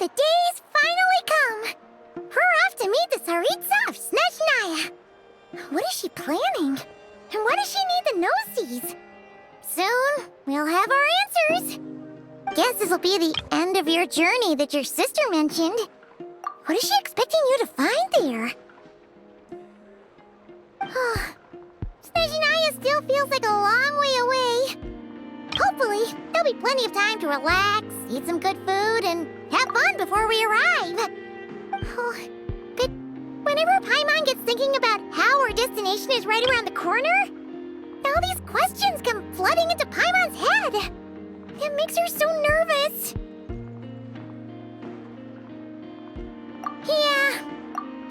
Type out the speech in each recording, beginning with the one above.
The day's finally come! We're off to meet the Tsaritsa of Snezhnaya! What is she planning? And why does she need the gnosies? Soon, we'll have our answers! Guess this'll be the end of your journey that your sister mentioned. What is she expecting you to find there? Snezhnaya still feels like a long way away. Hopefully, there'll be plenty of time to relax, eat some good food, and have fun before we arrive. But whenever Paimon gets thinking about how our destination is right around the corner, all these questions come flooding into Paimon's head. It makes her so nervous. Yeah.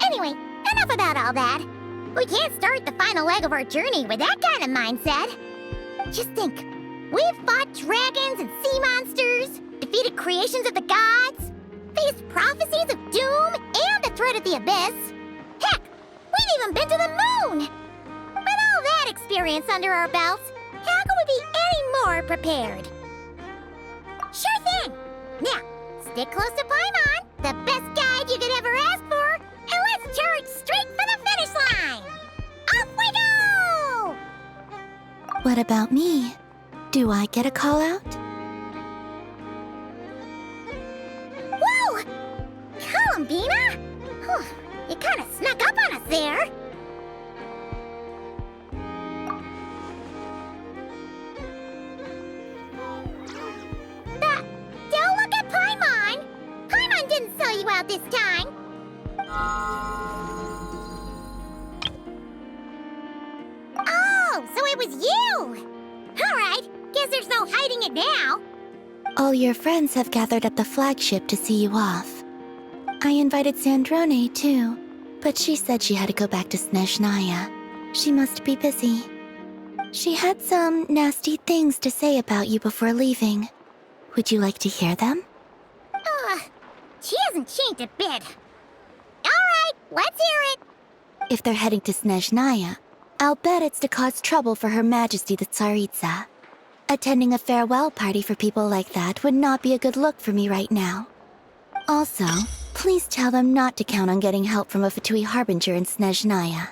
Anyway, enough about all that. We can't start the final leg of our journey with that kind of mindset. Just think. We've fought dragons and sea monsters, defeated creations of the gods, faced prophecies of doom and the threat of the abyss. Heck, we've even been to the moon! With all that experience under our belts, how could we be any more prepared? Sure thing! Now, stick close to Paimon, the best guide you could ever ask for, and let's charge straight for the finish line! Off we go! What about me? Do I get a call out? Whoa! Columbina? You kind of snuck up on us there. Don't look at Paimon! Paimon didn't sell you out this time. Oh, so it was you! All right, guess there's no hiding it now. All your friends have gathered at the flagship to see you off. I invited Sandrone too, but she said she had to go back to Snezhnaya. She must be busy. She had some nasty things to say about you before leaving. Would you like to hear them? She hasn't changed a bit. All right, let's hear it. If they're heading to Snezhnaya, I'll bet it's to cause trouble for Her Majesty the Tsaritsa. Attending a farewell party for people like that would not be a good look for me right now. Also, please tell them not to count on getting help from a Fatui Harbinger in Snezhnaya.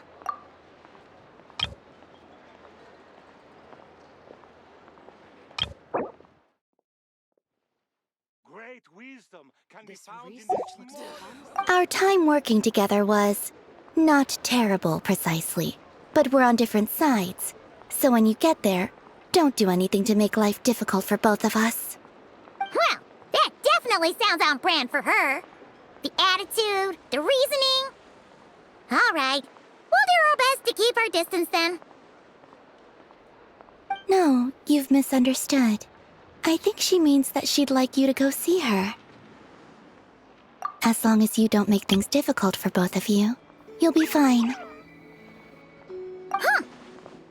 Great wisdom can be found in the... Our time working together was not terrible, precisely, but we're on different sides. So when you get there, don't do anything to make life difficult for both of us. Well, that definitely sounds on brand for her. The attitude, the reasoning. All right, we'll do our best to keep our distance then. No, you've misunderstood. I think she means that she'd like you to go see her. As long as you don't make things difficult for both of you, you'll be fine. Huh.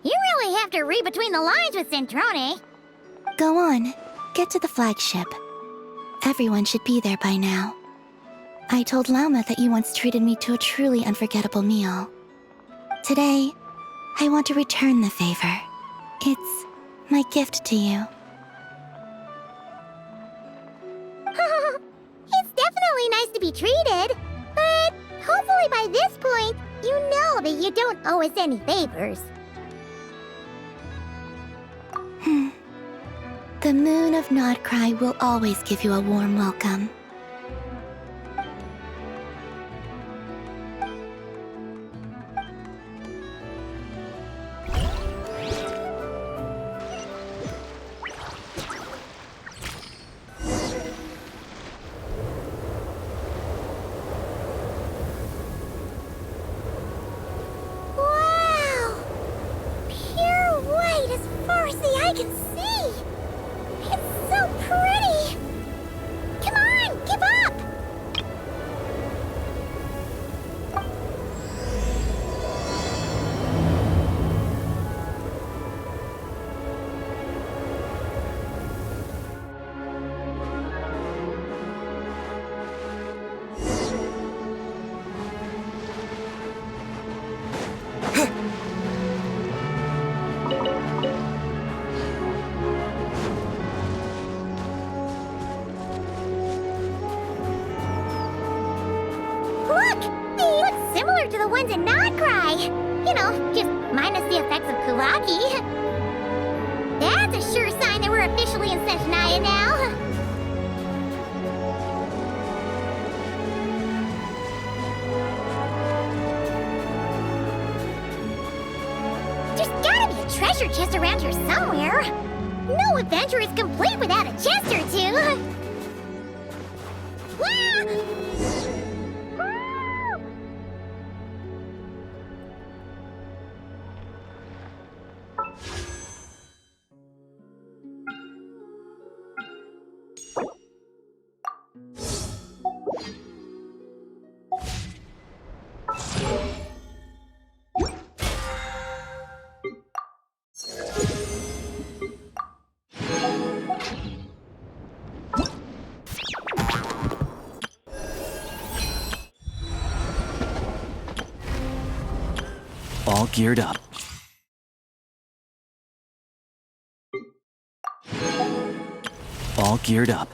You really have to read between the lines with Centrone. Go on, get to the flagship. Everyone should be there by now. I told Lauma that you once treated me to a truly unforgettable meal. Today, I want to return the favor. It's my gift to you. It's definitely nice to be treated, but hopefully by this point, you know that you don't owe us any favors. The moon of Nodcry will always give you a warm welcome. Wow! Pure white as far as the eye can see! It's so pretty! Come on! Look! They look similar to the ones in Notcry. You know, just minus the effects of Kulaki. That's a sure sign that we're officially in Snezhnaya now. There's gotta be a treasure chest around here somewhere. No adventure is complete without a chest or two. Wah! All geared up. All geared up.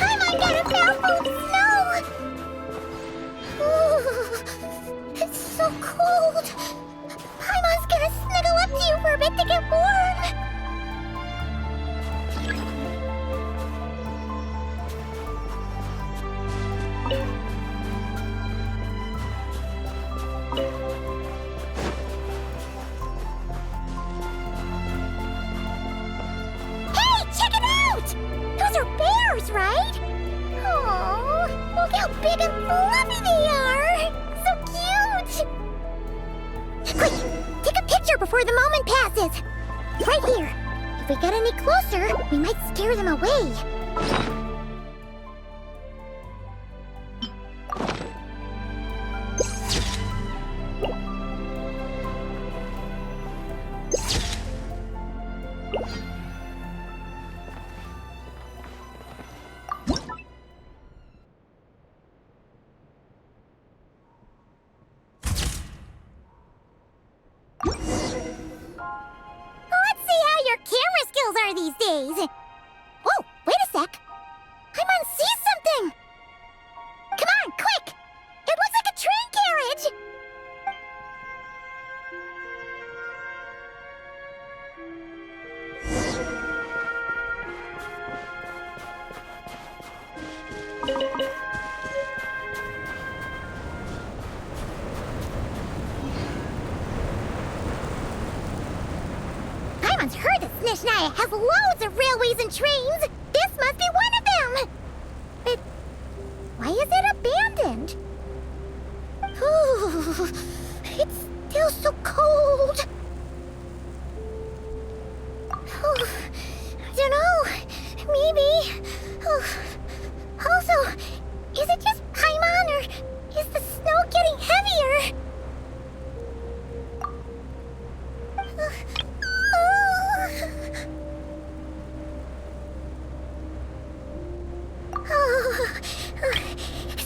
Paimon got a mouthful of snow! Ooh, it's so cold. Paimon's gonna snuggle up to you for a bit to get warm. Hey, check it out! Those are bears, right? Oh, look how big and fluffy they are! So cute! Quick, take a picture before the moment passes. Right here. If we get any closer, we might scare them away. Let's see how your camera skills are these days. Oh, wait a sec. Paimon sees something. Come on, quick! It looks like a train carriage. Paimon's heard that Snezhnaya has loads of railways and trains. This must be one of them. But why is it abandoned? Ooh, it's still so cold. Oh, I don't know. Maybe. Oh, also, is it just Paimon or is the snow getting heavier?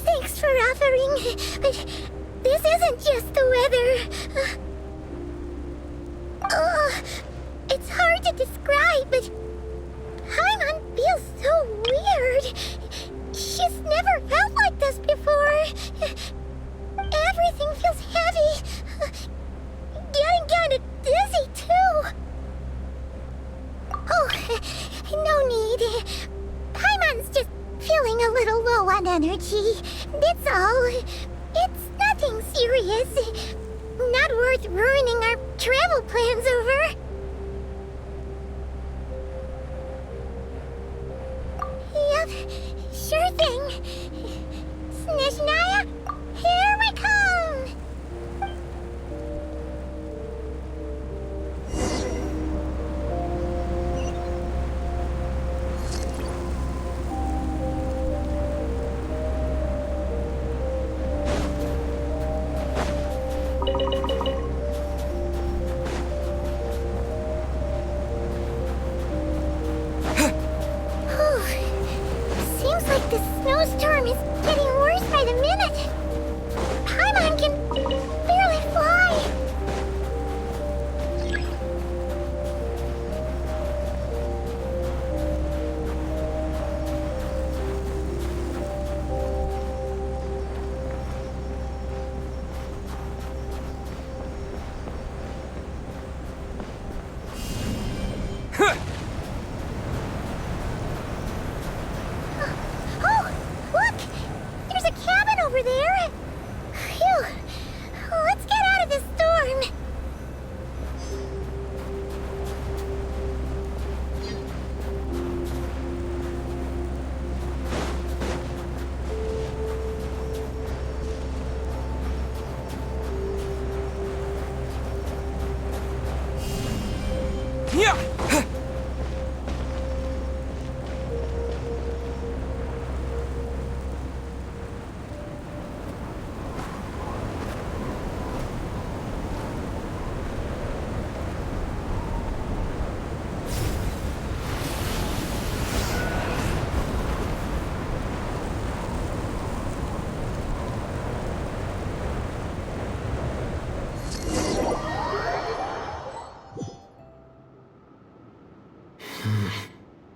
Thanks for offering, but this isn't just the weather. It's hard to describe, but Paimon feels so weird. She's never felt like this before. Everything feels heavy. Getting kinda dizzy, too. Oh, no need. Paimon's just feeling a little low on energy. That's all. It's not nothing serious. Not worth ruining our travel plans over. Yep, sure thing. Snezhnaya, here we come! Seems like the snowstorm is getting worse by the minute. Paimon can barely fly. Oh, look! There's a cabin over there. Phew. Let's get out of this storm. Yeah!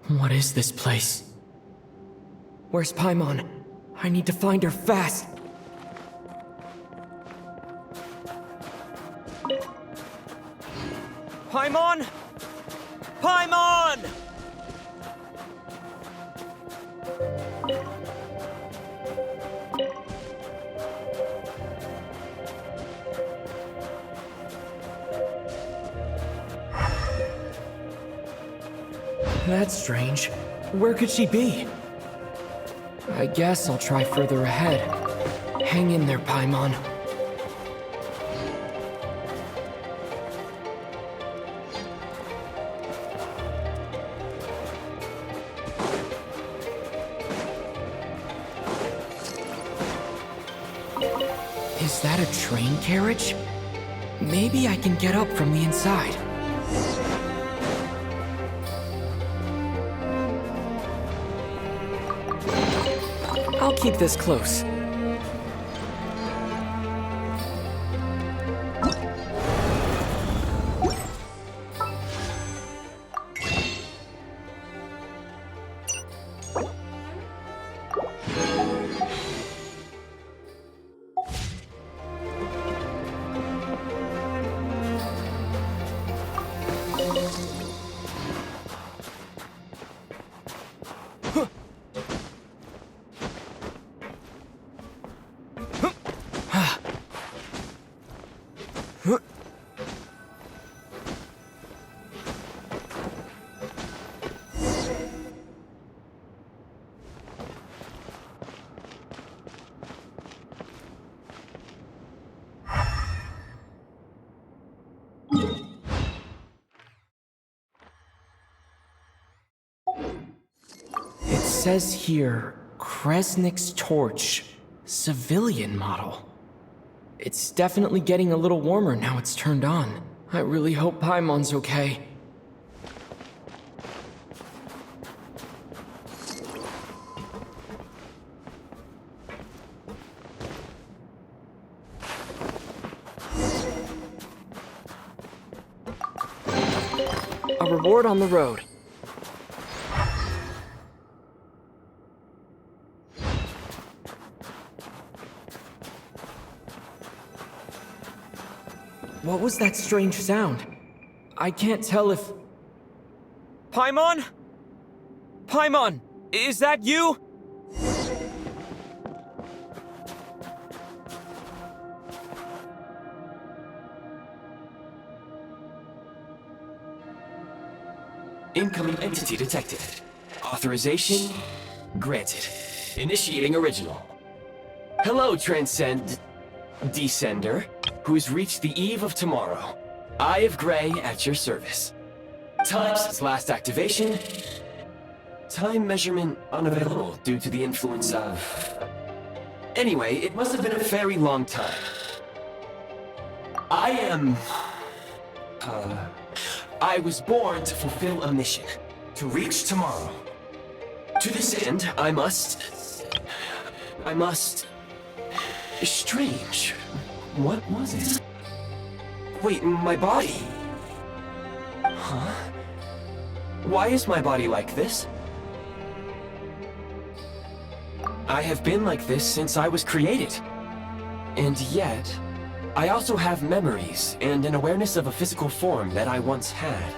What is this place? Where's Paimon? I need to find her fast! Paimon! Paimon! That's strange. Where could she be? I guess I'll try further ahead. Hang in there, Paimon. Is that a train carriage? Maybe I can get up from the inside. I'll keep this close. It says here, Kresnik's torch, civilian model. It's definitely getting a little warmer now it's turned on. I really hope Paimon's okay. A reward on the road. What was that strange sound? I can't tell if... Paimon? Paimon, is that you? Incoming entity detected. Authorization granted. Initiating original. Hello, Descender, who's reached the eve of tomorrow. Eye of Grey at your service. Time since last activation. Time measurement unavailable due to the influence of... Anyway, it must have been a very long time. I was born to fulfill a mission. To reach tomorrow. To this end, I must... Strange. What was it? Wait, my body? Huh? Why is my body like this? I have been like this since I was created. And yet, I also have memories and an awareness of a physical form that I once had.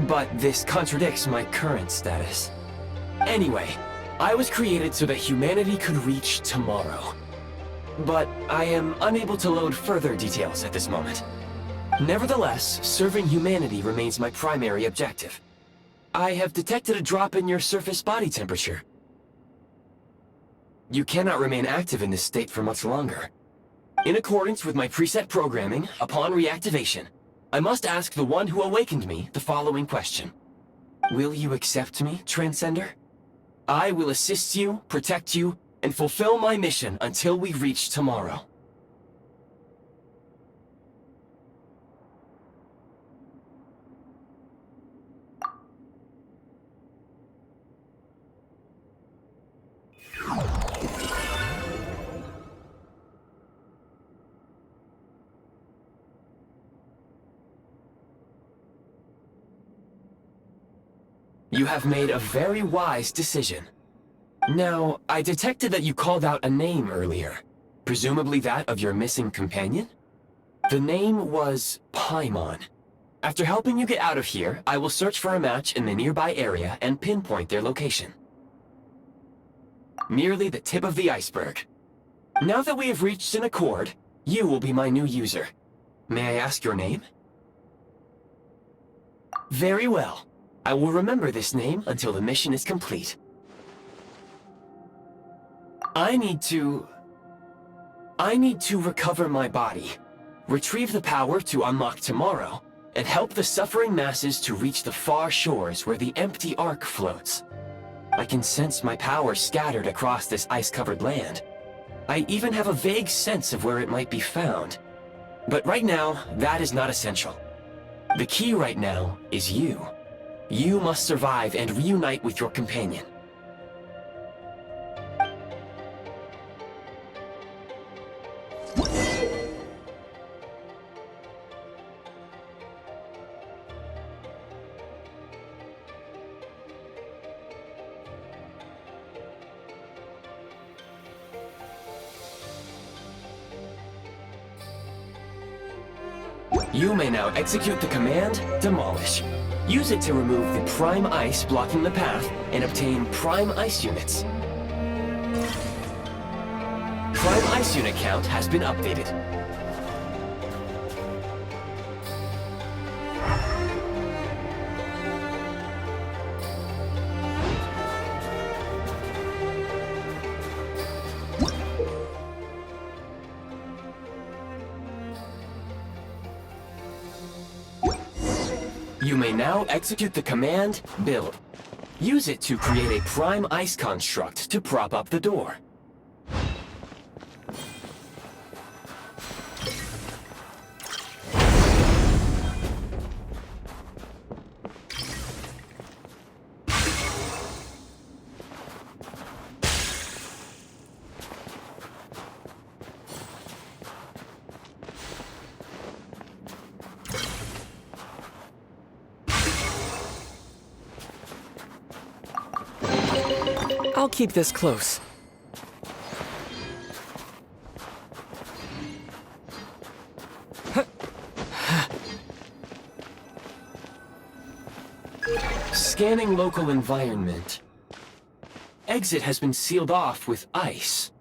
But this contradicts my current status. Anyway, I was created so that humanity could reach tomorrow. But I am unable to load further details at this moment. Nevertheless, serving humanity remains my primary objective. I have detected a drop in your surface body temperature. You cannot remain active in this state for much longer. In accordance with my preset programming, upon reactivation, I must ask the one who awakened me the following question. Will you accept me, Transcender? I will assist you, protect you, and fulfill my mission until we reach tomorrow. You have made a very wise decision. Now, I detected that you called out a name earlier. Presumably that of your missing companion? The name was Paimon. After helping you get out of here, I will search for a match in the nearby area and pinpoint their location. Merely the tip of the iceberg. Now that we have reached an accord, you will be my new user. May I ask your name? Very well. I will remember this name until the mission is complete. I need to recover my body, retrieve the power to unlock tomorrow, and help the suffering masses to reach the far shores where the empty Ark floats. I can sense my power scattered across this ice-covered land. I even have a vague sense of where it might be found. But right now, that is not essential. The key right now is you. You must survive and reunite with your companion. You may now execute the command, Demolish. Use it to remove the prime ice blocking the path and obtain prime ice units. Prime ice unit count has been updated. You may now execute the command, Build. Use it to create a prime ice construct to prop up the door. I'll keep this close. Scanning local environment. Exit has been sealed off with ice.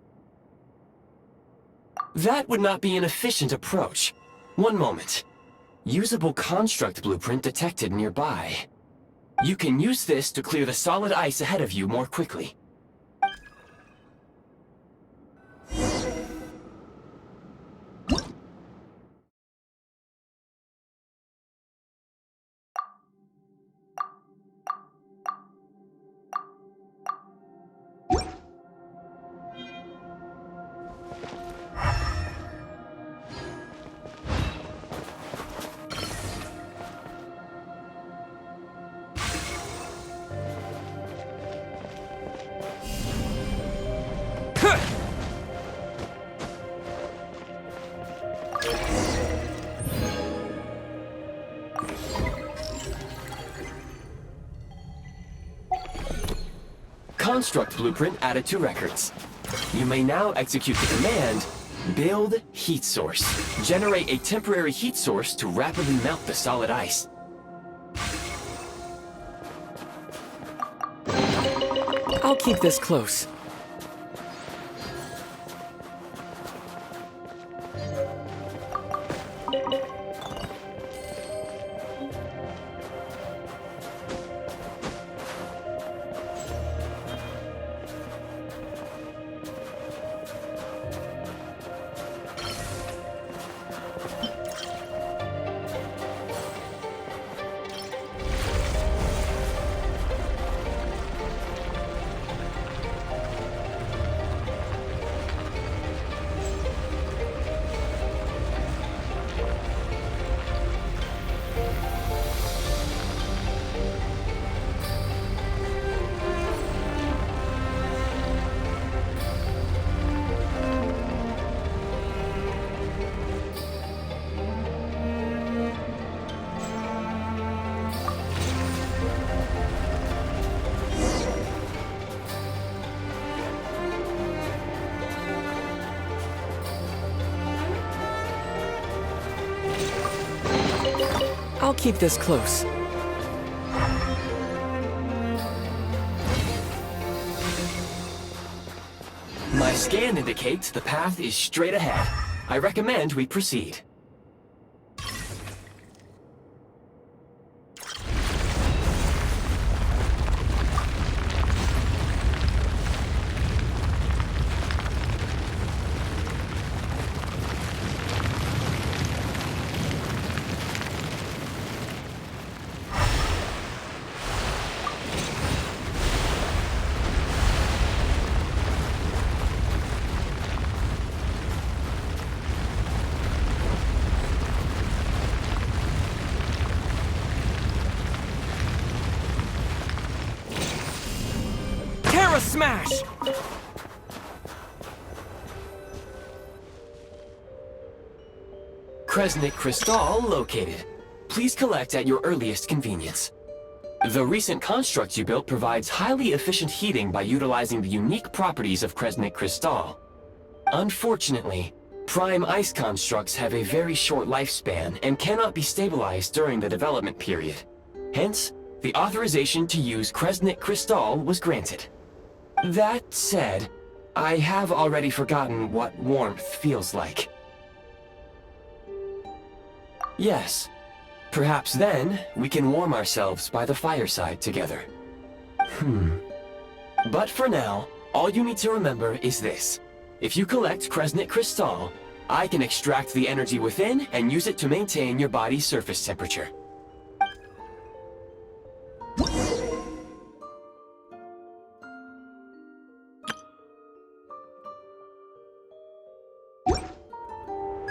That would not be an efficient approach. One moment. Usable construct blueprint detected nearby. You can use this to clear the solid ice ahead of you more quickly. Construct blueprint added to records. You may now execute the command, Build Heat Source. Generate a temporary heat source to rapidly melt the solid ice. I'll keep this close. I'll keep this close. My scan indicates the path is straight ahead. I recommend we proceed. Terra Smash! Kresnik Crystal located. Please collect at your earliest convenience. The recent construct you built provides highly efficient heating by utilizing the unique properties of Kresnik Crystal. Unfortunately, prime ice constructs have a very short lifespan and cannot be stabilized during the development period. Hence, the authorization to use Kresnik Crystal was granted. That said, I have already forgotten what warmth feels like. Yes, perhaps then we can warm ourselves by the fireside together. But for now, all you need to remember is this. If you collect Kresnik Crystal, I can extract the energy within and use it to maintain your body's surface temperature.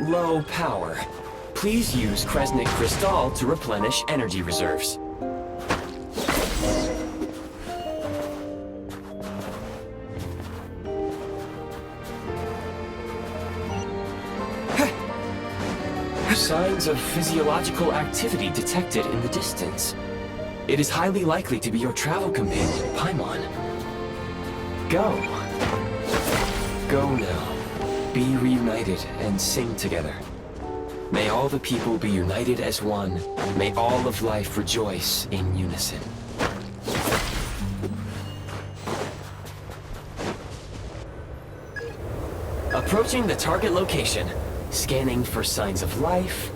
Low power. Please use Kresnik Crystal to replenish energy reserves. Signs of physiological activity detected in the distance. It is highly likely to be your travel companion, Paimon. Go. Go now. Be reunited and sing together. May all the people be united as one. May all of life rejoice in unison. Approaching the target location. Scanning for signs of life.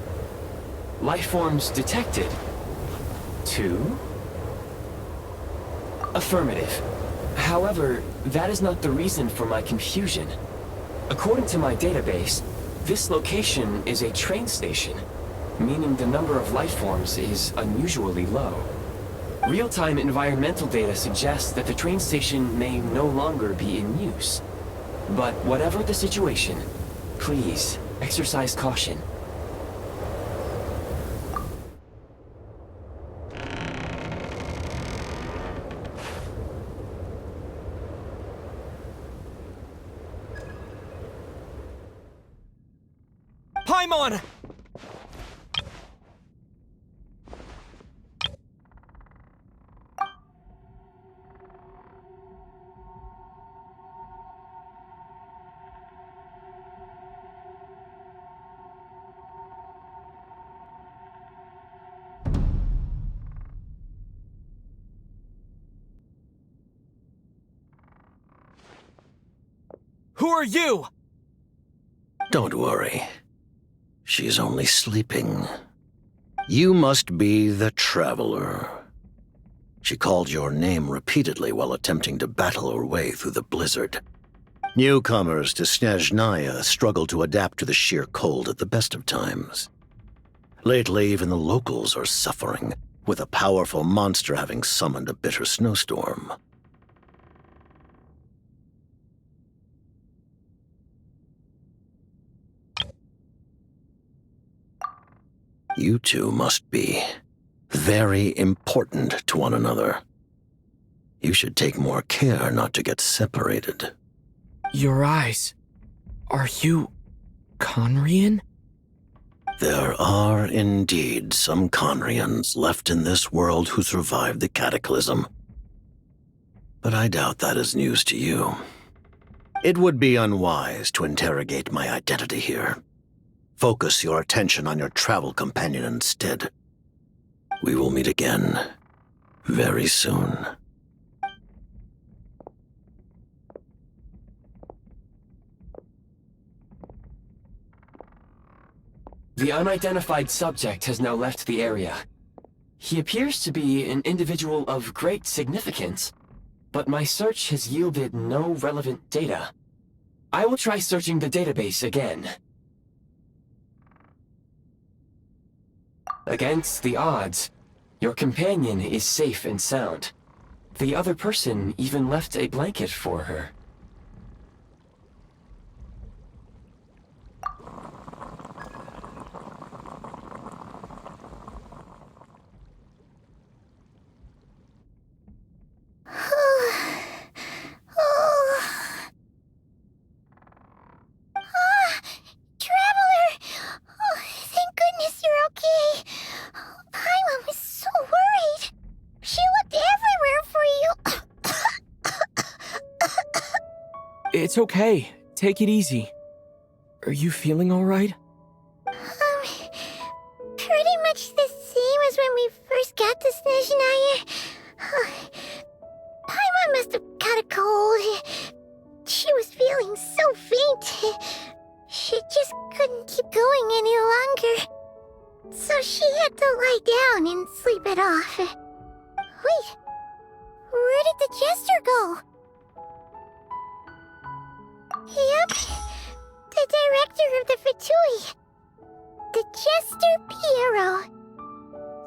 Life forms detected. 2, Affirmative. However, that is not the reason for my confusion. According to my database, this location is a train station, meaning the number of life forms is unusually low. Real-time environmental data suggests that the train station may no longer be in use. But whatever the situation, please exercise caution. Paimon! Who are you? Don't worry. She's only sleeping. You must be the Traveler. She called your name repeatedly while attempting to battle her way through the blizzard. Newcomers to Snezhnaya struggle to adapt to the sheer cold at the best of times. Lately, even the locals are suffering, with a powerful monster having summoned a bitter snowstorm. You two must be very important to one another. You should take more care not to get separated. Your eyes. Are you Conrian? There are indeed some Conrians left in this world who survived the cataclysm. But I doubt that is news to you. It would be unwise to interrogate my identity here. Focus your attention on your travel companion instead. We will meet again very soon. The unidentified subject has now left the area. He appears to be an individual of great significance, but my search has yielded no relevant data. I will try searching the database again. Against the odds, your companion is safe and sound. The other person even left a blanket for her. It's okay. Take it easy. Are you feeling all right? Pretty much the same as when we first got to Snezhnaya. Paimon must have caught a cold. She was feeling so faint. She just couldn't keep going any longer. So she had to lie down and sleep it off. Wait, where did the jester go? Yep, the director of the Fatui. The Jester Piero.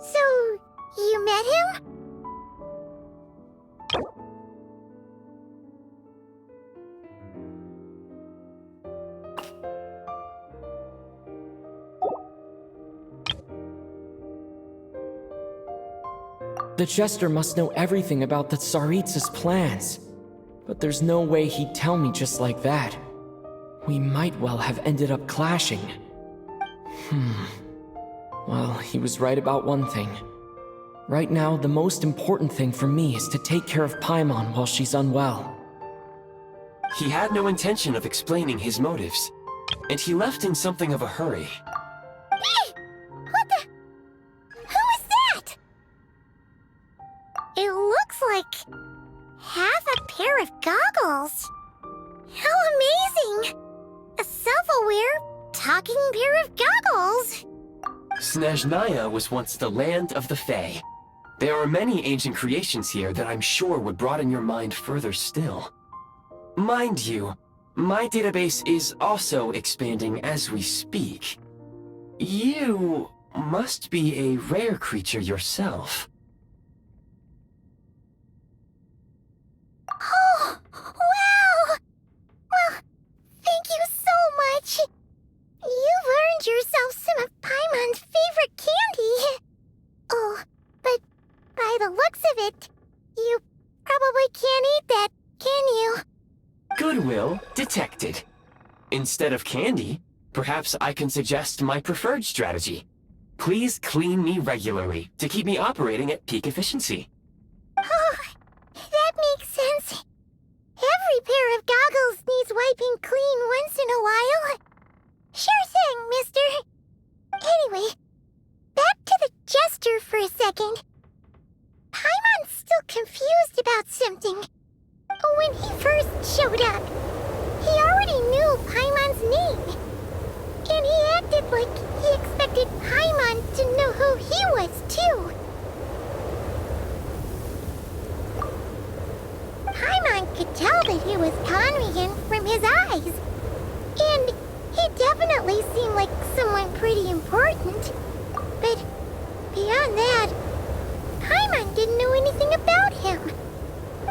So, you met him? The Jester must know everything about the Tsaritsa's plans. But there's no way he'd tell me just like that. We might well have ended up clashing. Well, he was right about one thing. Right now, the most important thing for me is to take care of Paimon while she's unwell. He had no intention of explaining his motives, and he left in something of a hurry. Hey! What the? Who is that? It looks like half a pair of goggles. How amazing! A self-aware, talking pair of goggles. Snezhnaya was once the land of the Fae, There are many ancient creations here that I'm sure would broaden your mind further still. Mind you, my database is also expanding as we speak. You must be a rare creature yourself. Oh, wow! Well, thank you so much. You've earned yourself some of Paimon's favorite candy. Oh, but by the looks of it, you probably can't eat that, can you? Goodwill detected. Instead of candy, perhaps I can suggest my preferred strategy. Please clean me regularly to keep me operating at peak efficiency. Oh, that makes sense. Every pair of goggles needs wiping clean once in a while. Sure thing, mister. Anyway, back to the jester for a second. Paimon's still confused about something. When he first showed up, he already knew Paimon's name. And he acted like he expected Paimon to know who he was, too. Paimon could tell that he was Conrian from his eyes. And he definitely seemed like someone pretty important. But beyond that, Paimon didn't know anything about him.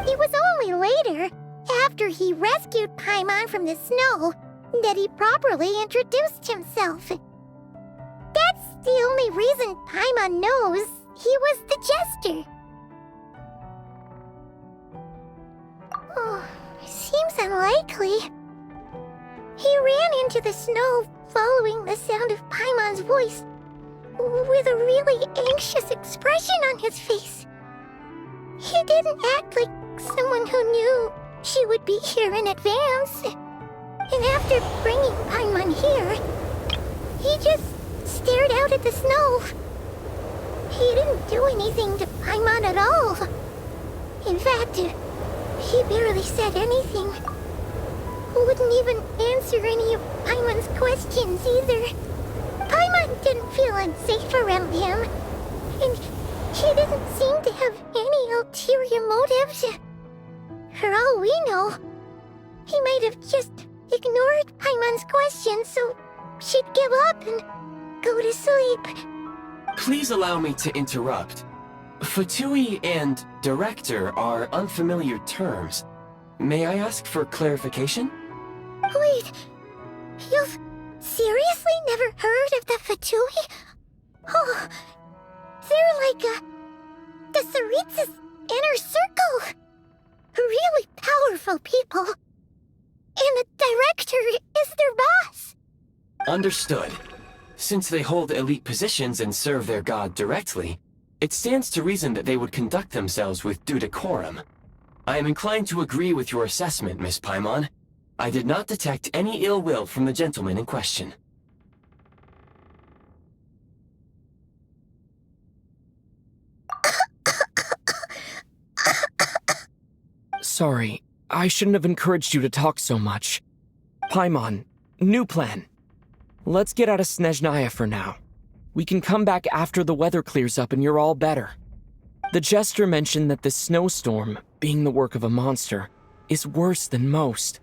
It was only later, after he rescued Paimon from the snow, that he properly introduced himself. That's the only reason Paimon knows he was the jester. Oh, seems unlikely. He ran into the snow following the sound of Paimon's voice, with a really anxious expression on his face. He didn't act like someone who knew she would be here in advance. And after bringing Paimon here, he just stared out at the snow. He didn't do anything to Paimon at all. In fact, he barely said anything. Wouldn't even answer any of Paimon's questions either. Paimon didn't feel unsafe around him, and he didn't seem to have any ulterior motives. For all we know, he might have just ignored Paimon's questions so she'd give up and go to sleep. Please allow me to interrupt. Fatui and director are unfamiliar terms. May I ask for clarification? Wait, you've seriously never heard of the Fatui? Oh, they're like the Tsaritsa's inner circle. Really powerful people. And the director is their boss. Understood. Since they hold elite positions and serve their god directly, it stands to reason that they would conduct themselves with due decorum. I am inclined to agree with your assessment, Miss Paimon. I did not detect any ill will from the gentleman in question. Sorry, I shouldn't have encouraged you to talk so much. Paimon, new plan. Let's get out of Snezhnaya for now. We can come back after the weather clears up and you're all better. The jester mentioned that this snowstorm, being the work of a monster, is worse than most.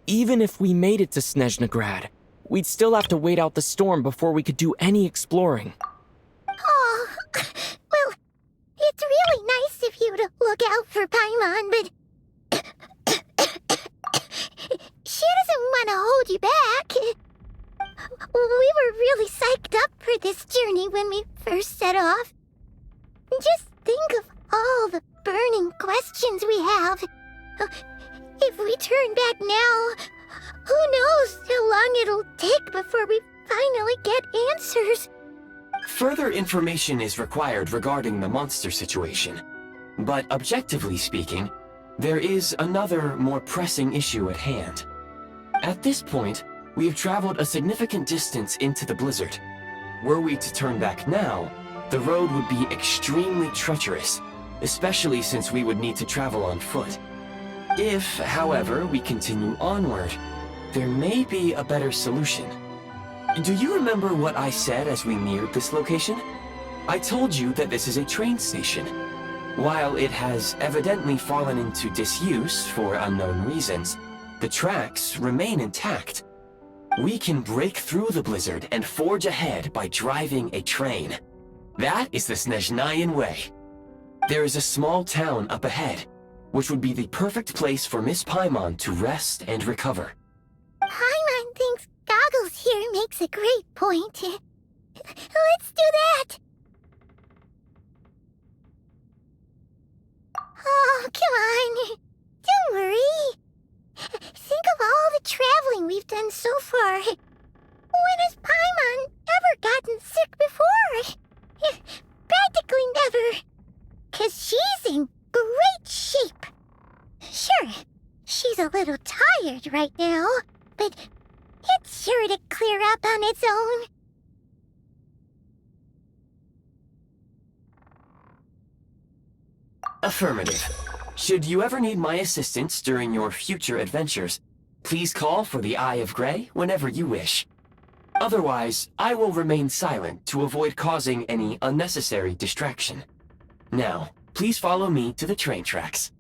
Even if we made it to Snezhnegrad, we'd still have to wait out the storm before we could do any exploring. Oh, well, it's really nice of you to look out for Paimon, but she doesn't want to hold you back. We were really psyched up for this journey when we first set off. Just think of all the burning questions we have. If we turn back now, who knows how long it'll take before we finally get answers. Further information is required regarding the monster situation. But objectively speaking, there is another, more pressing issue at hand. At this point, we have traveled a significant distance into the blizzard. Were we to turn back now, the road would be extremely treacherous, especially since we would need to travel on foot. If, however, we continue onward, there may be a better solution. Do you remember what I said as we neared this location? I told you that this is a train station. While it has evidently fallen into disuse for unknown reasons, the tracks remain intact. We can break through the blizzard and forge ahead by driving a train. That is the Snezhnayan way. There is a small town up ahead, which would be the perfect place for Miss Paimon to rest and recover. Paimon thinks Goggles here makes a great point. Let's do that! Oh, come on. Don't worry. Think of all the traveling we've done so far. When has Paimon ever gotten sick before? Practically never. 'Cause she's in great shape. Sure, she's a little tired right now, but it's sure to clear up on its own. Affirmative. Should you ever need my assistance during your future adventures, please call for the Eye of Grey whenever you wish. Otherwise, I will remain silent to avoid causing any unnecessary distraction. Now, please follow me to the train tracks.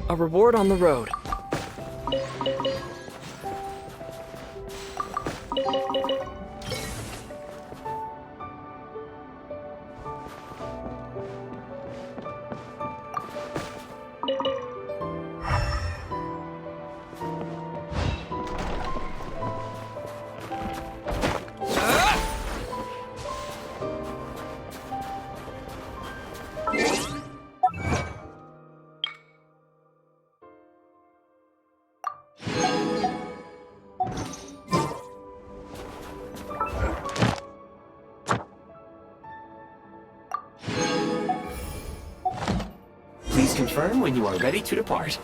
A reward on the road. Please confirm when you are ready to depart.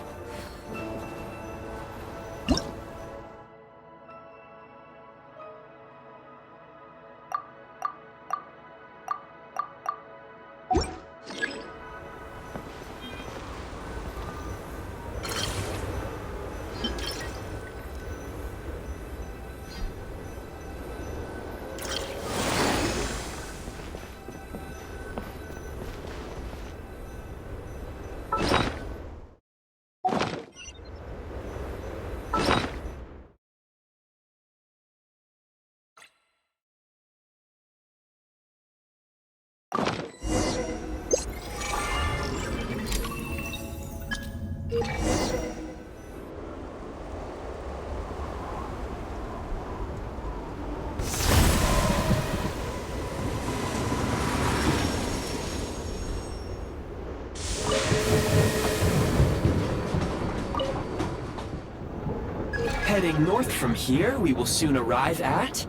Heading north from here, we will soon arrive at...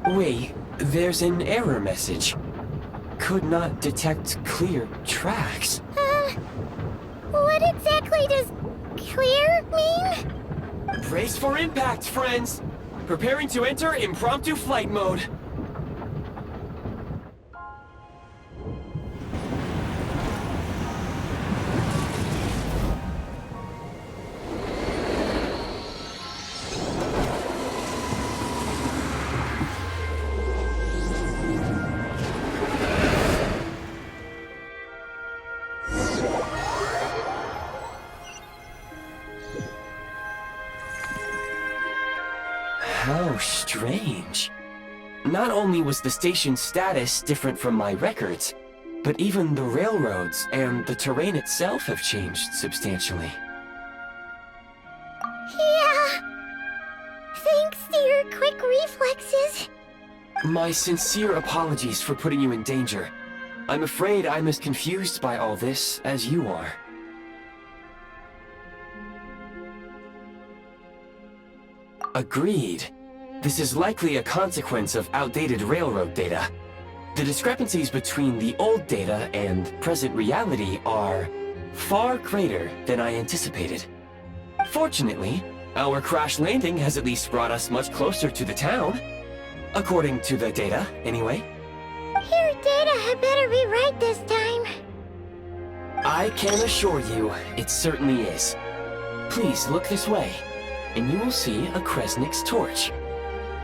Wait, there's an error message. Could not detect clear tracks. What exactly does clear mean? Brace for impact, friends! Preparing to enter impromptu flight mode. How strange. Not only was the station's status different from my records, but even the railroads and the terrain itself have changed substantially. Yeah. Thanks to your quick reflexes. My sincere apologies for putting you in danger. I'm afraid I'm as confused by all this as you are. Agreed. This is likely a consequence of outdated railroad data. The discrepancies between the old data and present reality are far greater than I anticipated. Fortunately, our crash landing has at least brought us much closer to the town. According to the data, anyway. Your data had better be right this time. I can assure you, it certainly is. Please look this way, and you will see a Kresnik's torch.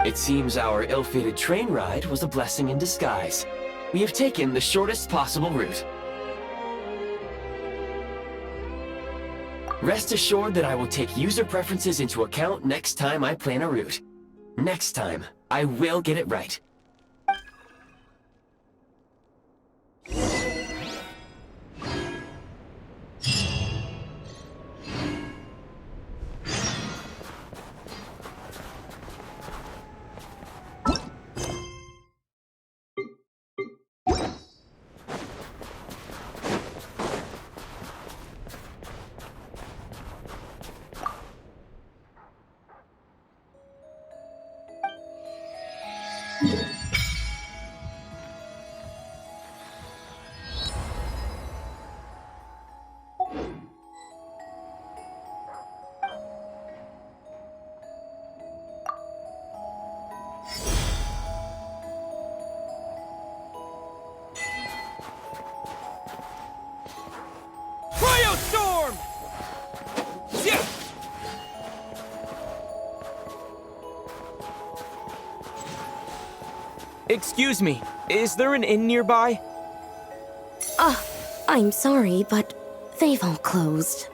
It seems our ill-fated train ride was a blessing in disguise. We have taken the shortest possible route. Rest assured that I will take user preferences into account next time I plan a route. Next time, I will get it right. Storm! Yeah! Excuse me, is there an inn nearby? I'm sorry, but they've all closed.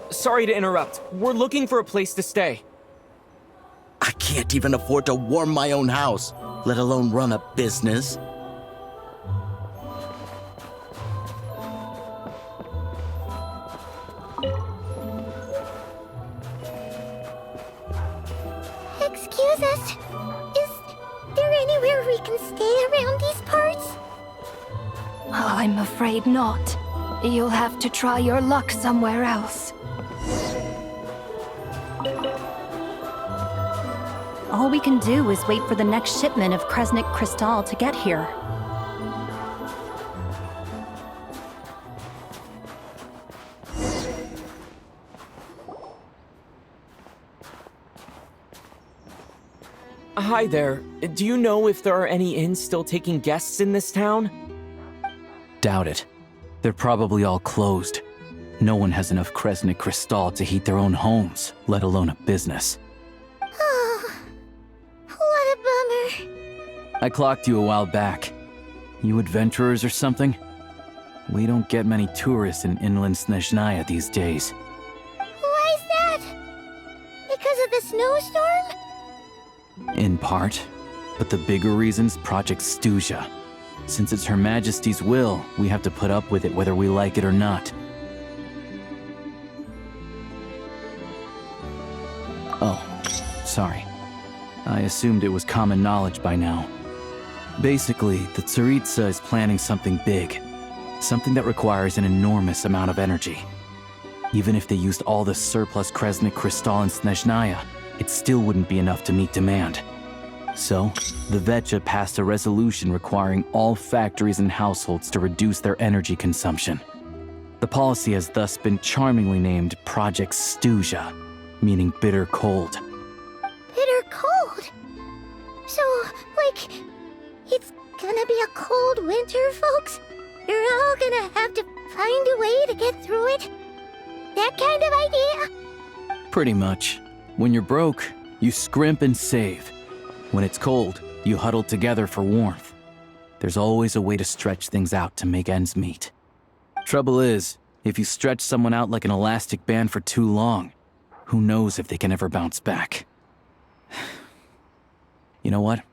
Sorry to interrupt. We're looking for a place to stay. I can't even afford to warm my own house, let alone run a business. Excuse us. Is there anywhere we can stay around these parts? I'm afraid not. You'll have to try your luck somewhere else. All we can do is wait for the next shipment of Kresnik Crystal to get here. Hi there. Do you know if there are any inns still taking guests in this town? Doubt it. They're probably all closed. No one has enough Kresnik Crystal to heat their own homes, let alone a business. Oh, what a bummer. I clocked you a while back. You adventurers or something? We don't get many tourists in inland Snezhnaya these days. Why is that? Because of the snowstorm? In part. But the bigger reason's Project Stuzha. Since it's Her Majesty's will, we have to put up with it whether we like it or not. Oh, sorry. I assumed it was common knowledge by now. Basically, the Tsaritsa is planning something big. Something that requires an enormous amount of energy. Even if they used all the surplus Kresnik Crystal in Snezhnaya, it still wouldn't be enough to meet demand. So, the Vetcha passed a resolution requiring all factories and households to reduce their energy consumption. The policy has thus been charmingly named Project Stuzha, meaning bitter cold. Bitter cold? So, like, it's gonna be a cold winter, folks? You're all gonna have to find a way to get through it? That kind of idea? Pretty much. When you're broke, you scrimp and save. When it's cold, you huddle together for warmth. There's always a way to stretch things out to make ends meet. Trouble is, if you stretch someone out like an elastic band for too long, who knows if they can ever bounce back. You know what?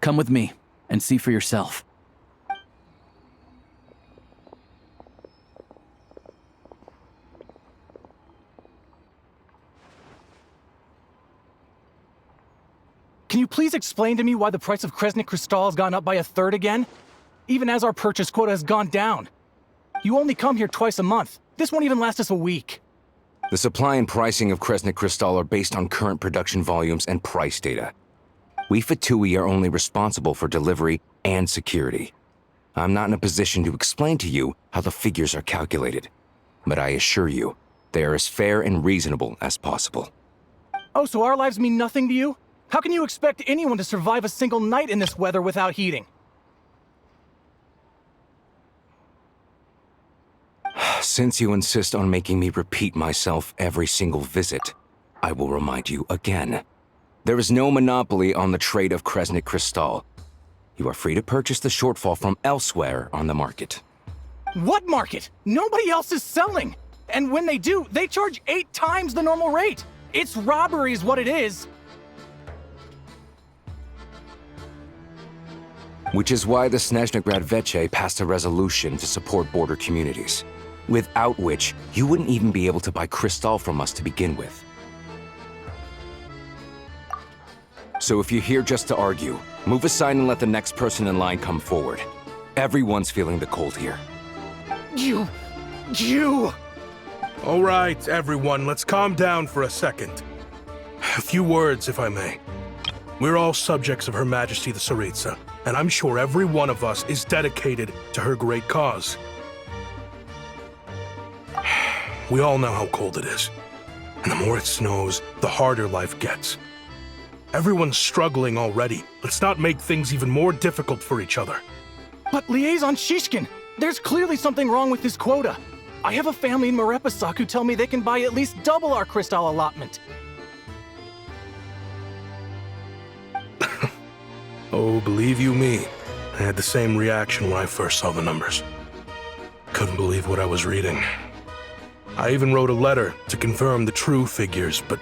Come with me and see for yourself. Can you please explain to me why the price of Kresnik Crystal has gone up by 1/3 again? Even as our purchase quota has gone down. You only come here twice a month. This won't even last us a week. The supply and pricing of Kresnik Crystal are based on current production volumes and price data. We Fatui are only responsible for delivery and security. I'm not in a position to explain to you how the figures are calculated, but I assure you, They are as fair and reasonable as possible. Oh, so our lives mean nothing to you? How can you expect anyone to survive a single night in this weather without heating? Since you insist on making me repeat myself every single visit, I will remind you again. There is no monopoly on the trade of Kresnik Kristall. You are free to purchase the shortfall from elsewhere on the market. What market? Nobody else is selling! And when they do, they charge 8 times the normal rate! It's robbery is what it is! Which is why the Snezhnegrad Veche passed a resolution to support border communities, without which you wouldn't even be able to buy Kristall from us to begin with. So if you're here just to argue, move aside and let the next person in line come forward. Everyone's feeling the cold here. You... All right, everyone, let's calm down for a second. A few words, if I may. We're all subjects of Her Majesty the Tsaritsa, and I'm sure every one of us is dedicated to her great cause. We all know how cold it is, and the more it snows, the harder life gets. Everyone's struggling already. Let's not make things even more difficult for each other. But Liaison Shishkin, there's clearly something wrong with this quota. I have a family in Marepasak who tell me they can buy at least double our Kristall allotment. Oh, believe you me, I had the same reaction when I first saw the numbers. Couldn't believe what I was reading. I even wrote a letter to confirm the true figures, but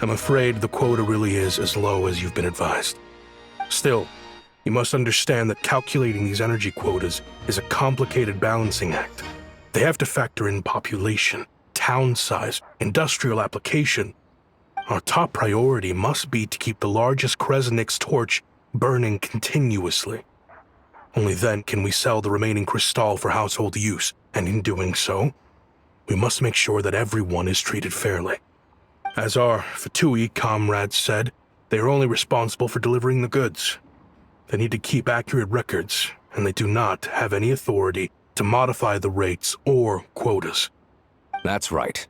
I'm afraid the quota really is as low as you've been advised. Still, you must understand that calculating these energy quotas is a complicated balancing act. They have to factor in population, town size, industrial application. Our top priority must be to keep the largest Kresnik's torch burning continuously. Only then can we sell the remaining Kristall for household use, and in doing so, we must make sure that everyone is treated fairly. As our Fatui comrades said, they are only responsible for delivering the goods. They need to keep accurate records, and they do not have any authority to modify the rates or quotas. That's right.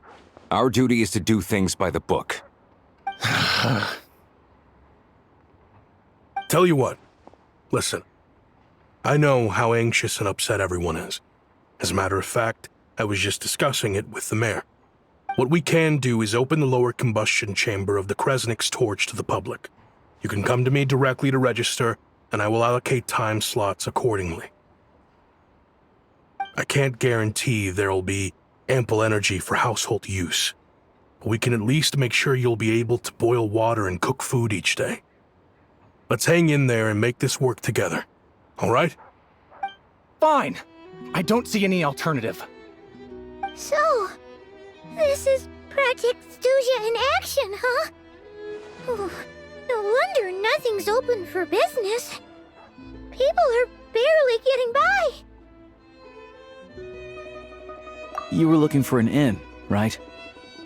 Our duty is to do things by the book. Tell you what, listen. I know how anxious and upset everyone is. As a matter of fact, I was just discussing it with the mayor. What we can do is open the lower combustion chamber of the Kresnik's torch to the public. You can come to me directly to register, and I will allocate time slots accordingly. I can't guarantee there'll be ample energy for household use, but we can at least make sure you'll be able to boil water and cook food each day. Let's hang in there and make this work together, all right? Fine. I don't see any alternative. So, this is Project Stuja in action, huh? Oh, no wonder nothing's open for business. People are barely getting by. You were looking for an inn, right?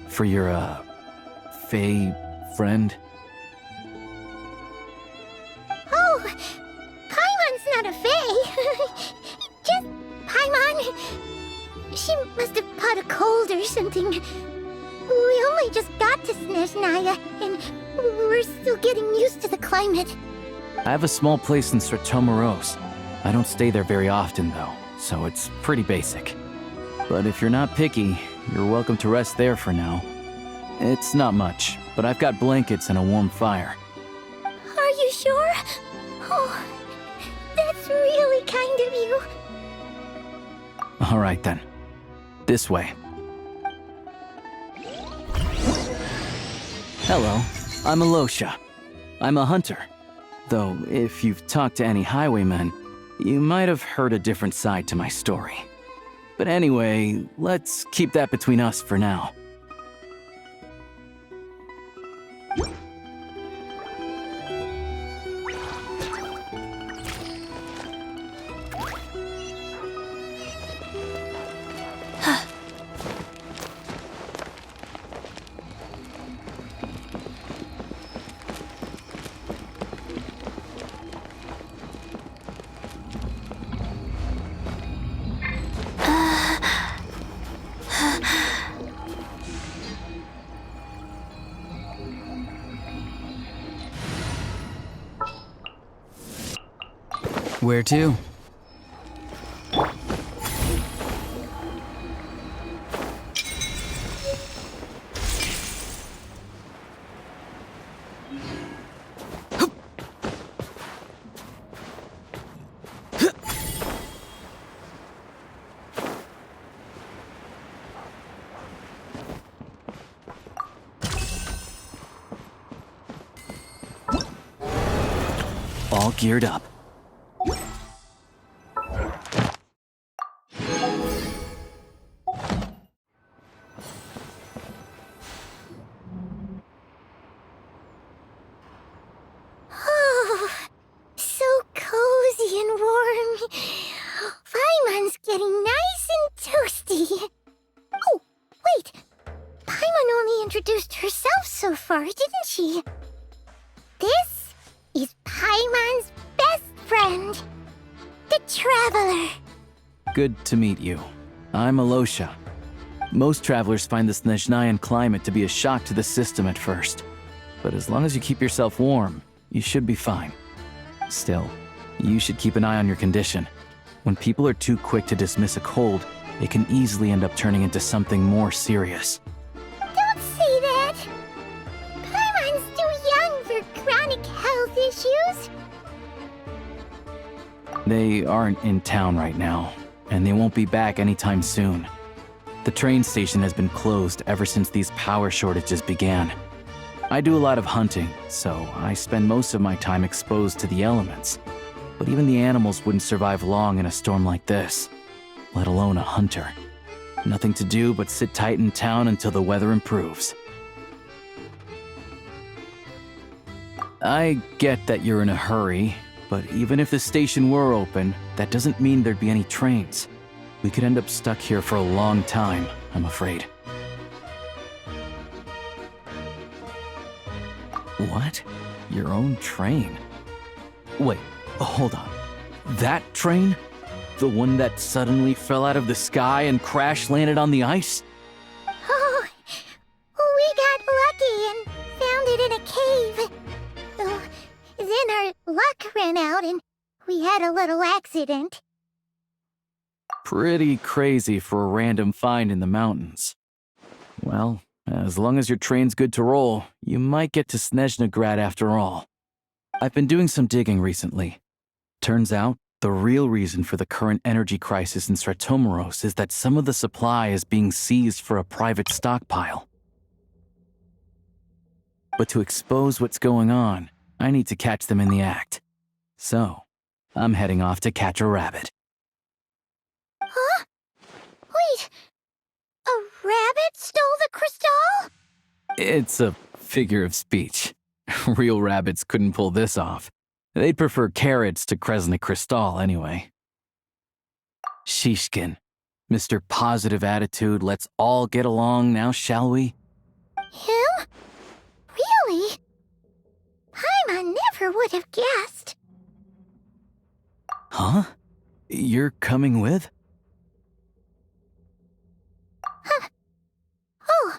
For your, Fae friend? Oh, Paimon's not a Fae. Just Paimon. She must have caught a cold or something. We only just got to Snezhnaya, and we're still getting used to the climate. I have a small place in Sretomoros. I don't stay there very often, though, so it's pretty basic. But if you're not picky, you're welcome to rest there for now. It's not much, but I've got blankets and a warm fire. Are you sure? Oh, that's really kind of you. All right, then. This way. Hello, I'm Alosha. I'm a hunter. Though, if you've talked to any highwaymen, you might have heard a different side to my story. But anyway, let's keep that between us for now. Where to? All geared up. Oh, so cozy and warm. Paimon's getting nice and toasty. Oh, wait. Paimon only introduced herself so far, didn't she? This is Paimon's best friend, the Traveler. Good to meet you. I'm Alosha. Most travelers find the Snezhnayan climate to be a shock to the system at first. But as long as you keep yourself warm, you should be fine. Still, you should keep an eye on your condition. When people are too quick to dismiss a cold, it can easily end up turning into something more serious. Don't say that. Paimon's too young for chronic health issues. They aren't in town right now, and they won't be back anytime soon. The train station has been closed ever since these power shortages began. I do a lot of hunting, so I spend most of my time exposed to the elements. But even the animals wouldn't survive long in a storm like this, let alone a hunter. Nothing to do but sit tight in town until the weather improves. I get that you're in a hurry, but even if the station were open, that doesn't mean there'd be any trains. We could end up stuck here for a long time, I'm afraid. What? Your own train? Wait, hold on. That train? The one that suddenly fell out of the sky and crash-landed on the ice? Oh, we got lucky and found it in a cave. Then our luck ran out and we had a little accident. Pretty crazy for a random find in the mountains. Well, as long as your train's good to roll, you might get to Snezhnagrad after all. I've been doing some digging recently. Turns out, the real reason for the current energy crisis in Stratomeros is that some of the supply is being seized for a private stockpile. But to expose what's going on, I need to catch them in the act. So, I'm heading off to catch a rabbit. Huh? Wait, a rabbit stole the crystal? It's a figure of speech. Real rabbits couldn't pull this off. They'd prefer carrots to Kresnik Crystal anyway. Shishkin, Mr. Positive Attitude, let's all get along now, shall we? Him? Really? Paimon never would have guessed. Huh? You're coming with? Oh,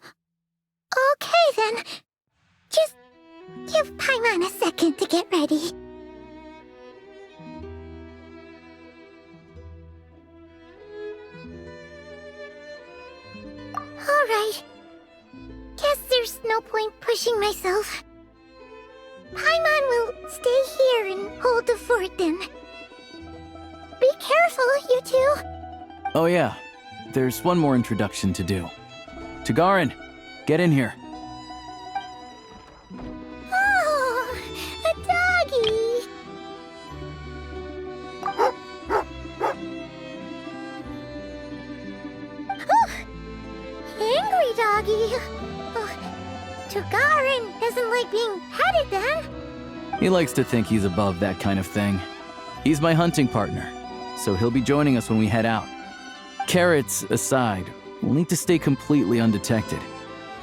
okay then. Just give Paimon a second to get ready. Alright. Guess there's no point pushing myself. Paimon will stay here and hold the fort then. Be careful, you two. Oh yeah, there's one more introduction to do. Tagarin, get in here. Oh, a doggy. Angry doggy. Tagarin doesn't like being petted then. He likes to think he's above that kind of thing. He's my hunting partner, so he'll be joining us when we head out. Carrots aside, we'll need to stay completely undetected.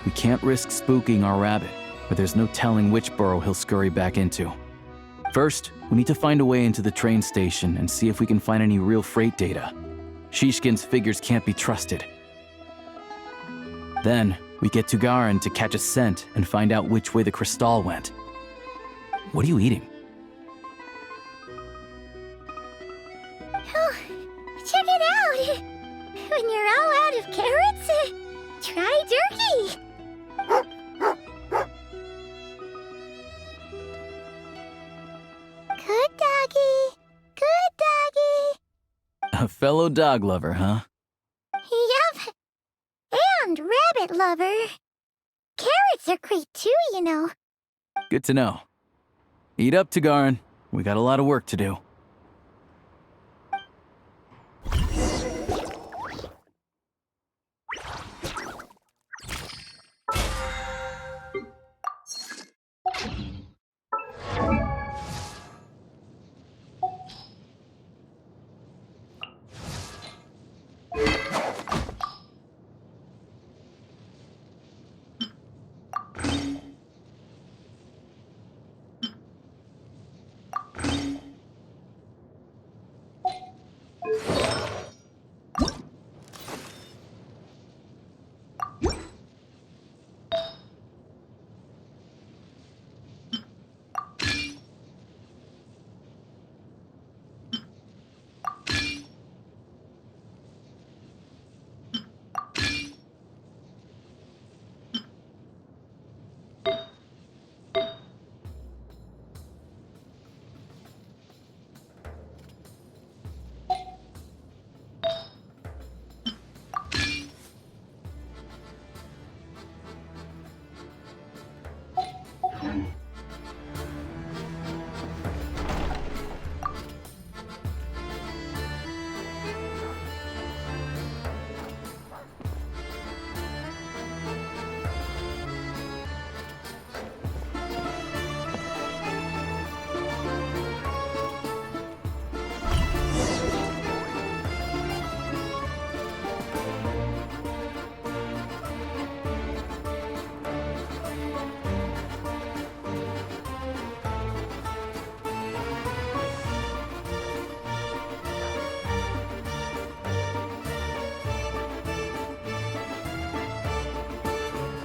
We can't risk spooking our rabbit, but there's no telling which burrow he'll scurry back into. First, we need to find a way into the train station and see if we can find any real freight data. Shishkin's figures can't be trusted. Then, we get Tugarin to catch a scent and find out which way the crystal went. What are you eating? Check it out! When you're all out of carrots, try jerky! Good doggy. Good doggy. A fellow dog lover, huh? Yup. And rabbit lover. Carrots are great too, you know. Good to know. Eat up, Tagarin. We got a lot of work to do.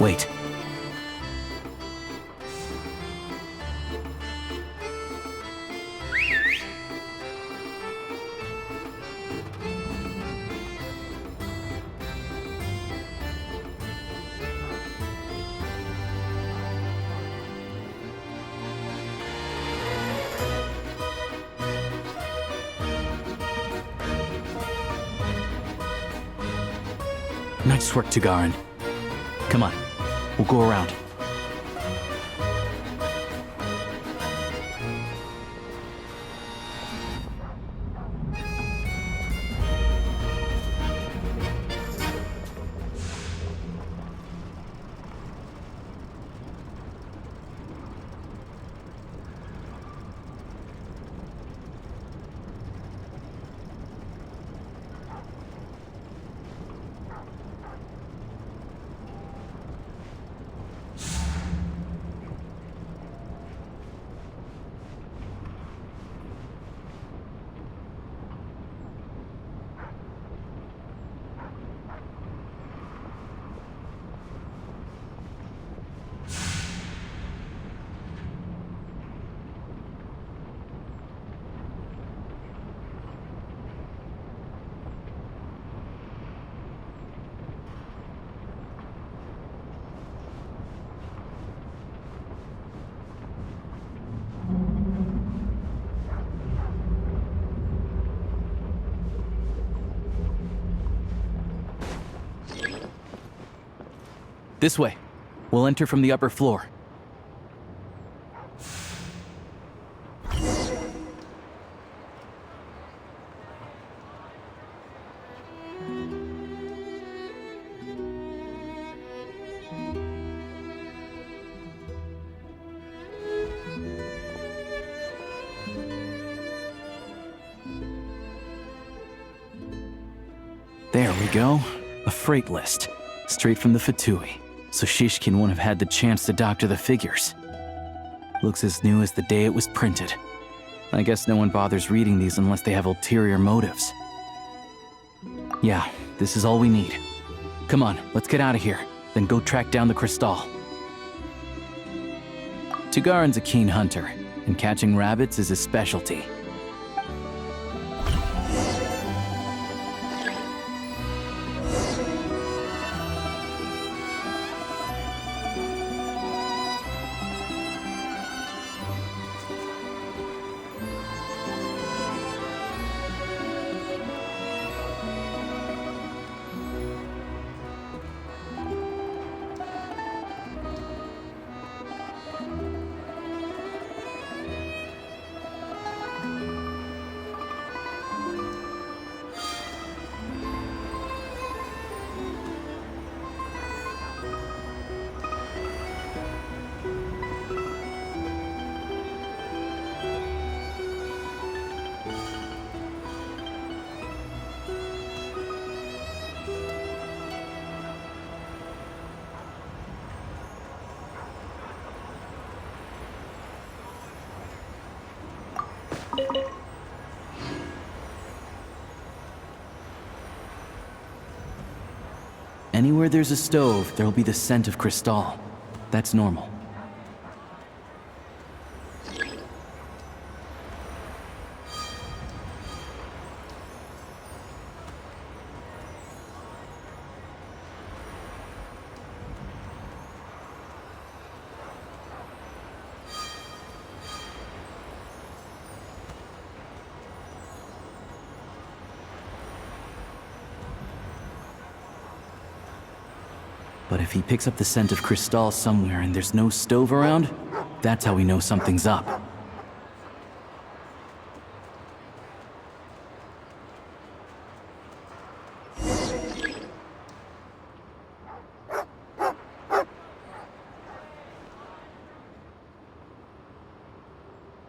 Wait. Nice work, Tagarin. Come on, we'll go around. This way. We'll enter from the upper floor. There we go. A freight list. Straight from the Fatui. So Shishkin won't have had the chance to doctor the figures. Looks as new as the day it was printed. I guess no one bothers reading these unless they have ulterior motives. Yeah, this is all we need. Come on, let's get out of here, then go track down the Crystal. Tugarin's a keen hunter, and catching rabbits is his specialty. Anywhere there's a stove, there'll be the scent of Cristal. That's normal. But if he picks up the scent of Cristal somewhere and there's no stove around, that's how we know something's up.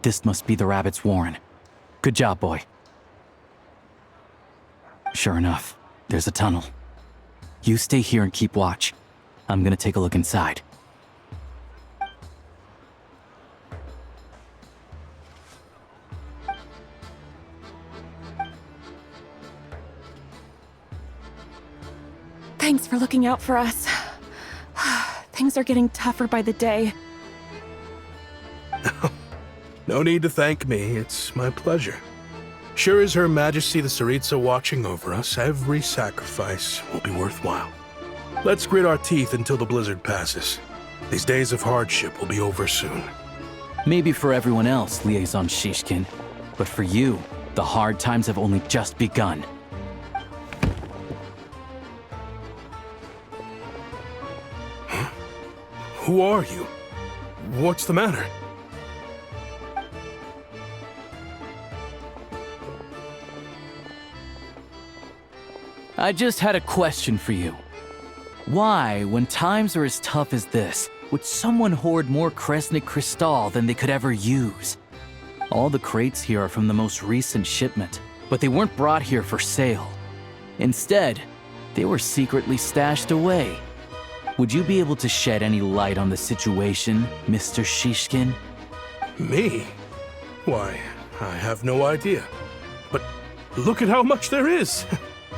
This must be the rabbit's warren. Good job, boy. Sure enough, there's a tunnel. You stay here and keep watch. I'm gonna take a look inside. Thanks for looking out for us. Things are getting tougher by the day. No need to thank me, it's my pleasure. Sure as Her Majesty the Tsaritsa watching over us, every sacrifice will be worthwhile. Let's grit our teeth until the blizzard passes. These days of hardship will be over soon. Maybe for everyone else, Liaison Shishkin, but for you, the hard times have only just begun. Huh? Who are you? What's the matter? I just had a question for you. Why, when times are as tough as this, would someone hoard more Kresnik Cristal than they could ever use? All the crates here are from the most recent shipment, but they weren't brought here for sale. Instead, they were secretly stashed away. Would you be able to shed any light on the situation, Mr. Shishkin? Me? Why, I have no idea. But look at how much there is!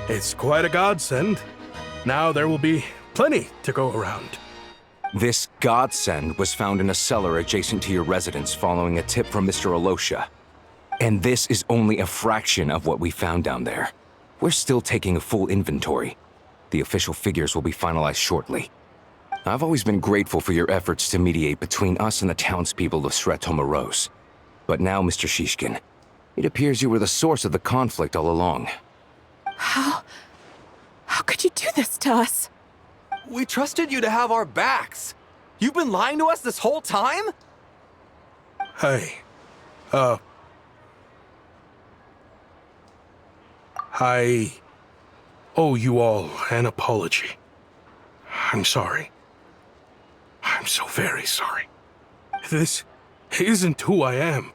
It's quite a godsend. Now there will be plenty to go around. This godsend was found in a cellar adjacent to your residence following a tip from Mr. Alosha. And this is only a fraction of what we found down there. We're still taking a full inventory. The official figures will be finalized shortly. I've always been grateful for your efforts to mediate between us and the townspeople of Sretomaros. But now, Mr. Shishkin, it appears you were the source of the conflict all along. How could you do this to us? We trusted you to have our backs. You've been lying to us this whole time? Hey, I owe you all an apology. I'm sorry. I'm so very sorry. This isn't who I am.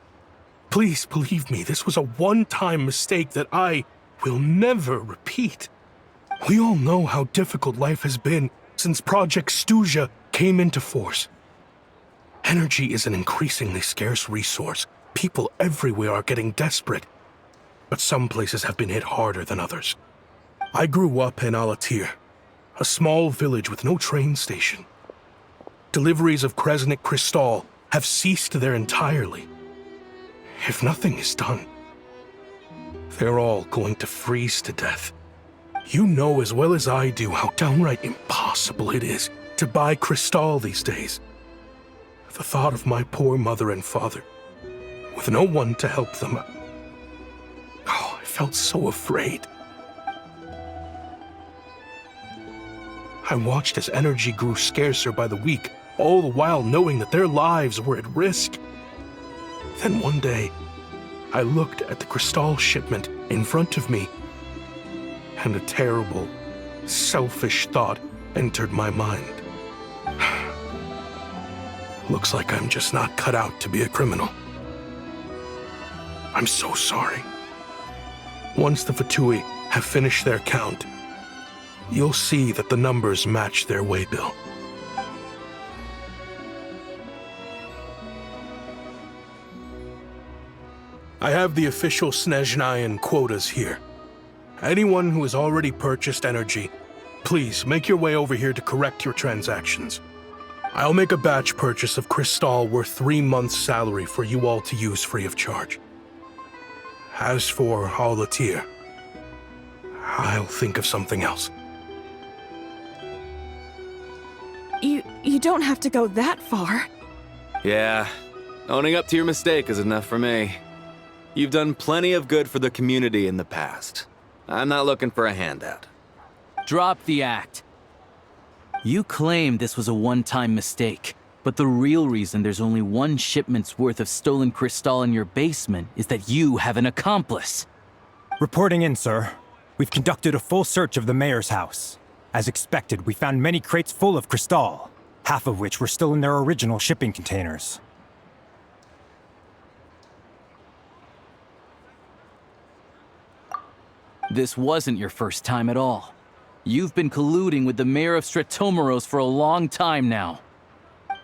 Please believe me, this was a one-time mistake that I will never repeat. We all know how difficult life has been since Project Stuja came into force. Energy is an increasingly scarce resource. People everywhere are getting desperate. But some places have been hit harder than others. I grew up in Alatir, a small village with no train station. Deliveries of Kresnik Cristal have ceased there entirely. If nothing is done, they're all going to freeze to death. You know as well as I do how downright impossible it is to buy Cristal these days. The thought of my poor mother and father, with no one to help them, I felt so afraid. I watched as energy grew scarcer by the week, all the while knowing that their lives were at risk. Then one day, I looked at the Cristal shipment in front of me, and a terrible, selfish thought entered my mind. Looks like I'm just not cut out to be a criminal. I'm so sorry. Once the Fatui have finished their count, you'll see that the numbers match their waybill. I have the official Snezhnayan quotas here. Anyone who has already purchased energy, please make your way over here to correct your transactions. I'll make a batch purchase of crystal worth 3 months' salary for you all to use free of charge. As for Alatir, I'll think of something else. You don't have to go that far. Yeah, owning up to your mistake is enough for me. You've done plenty of good for the community in the past. I'm not looking for a handout. Drop the act. You claim this was a one-time mistake, but the real reason there's only 1 shipment's worth of stolen crystal in your basement is that you have an accomplice. Reporting in, sir. We've conducted a full search of the mayor's house. As expected, we found many crates full of crystal, half of which were still in their original shipping containers. This wasn't your first time at all. You've been colluding with the mayor of Stratomeros for a long time now.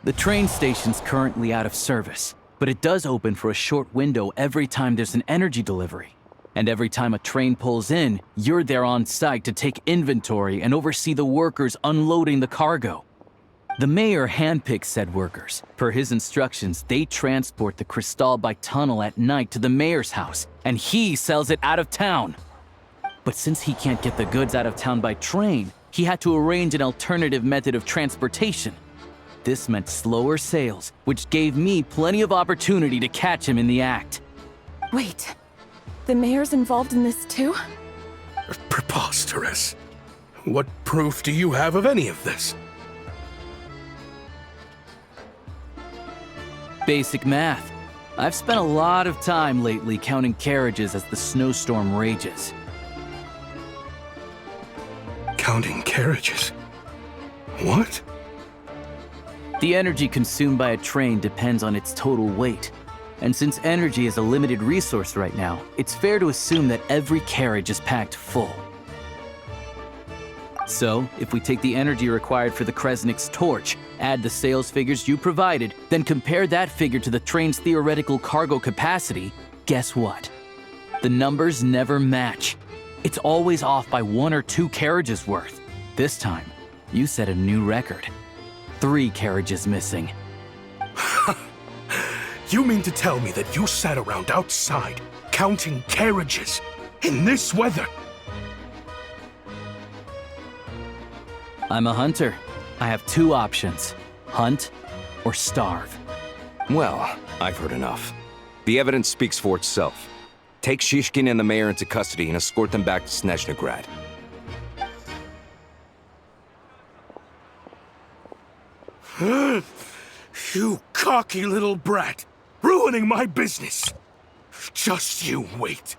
The train station's currently out of service, but it does open for a short window every time there's an energy delivery. And every time a train pulls in, you're there on site to take inventory and oversee the workers unloading the cargo. The mayor handpicks said workers. Per his instructions, they transport the crystal by tunnel at night to the mayor's house, and he sells it out of town. But since he can't get the goods out of town by train, he had to arrange an alternative method of transportation. This meant slower sales, which gave me plenty of opportunity to catch him in the act. Wait, the mayor's involved in this too? Preposterous. What proof do you have of any of this? Basic math. I've spent a lot of time lately counting carriages as the snowstorm rages. Counting carriages? What? The energy consumed by a train depends on its total weight. And since energy is a limited resource right now, it's fair to assume that every carriage is packed full. So, if we take the energy required for the Kresnik's torch, add the sales figures you provided, then compare that figure to the train's theoretical cargo capacity, guess what? The numbers never match. It's always off by 1 or 2 carriages worth. This time, you set a new record. 3 carriages missing. You mean to tell me that you sat around outside, counting carriages, in this weather? I'm a hunter. I have 2 options. Hunt or starve. Well, I've heard enough. The evidence speaks for itself. Take Shishkin and the mayor into custody and escort them back to Snezhnegrad. You cocky little brat! Ruining my business! Just you wait.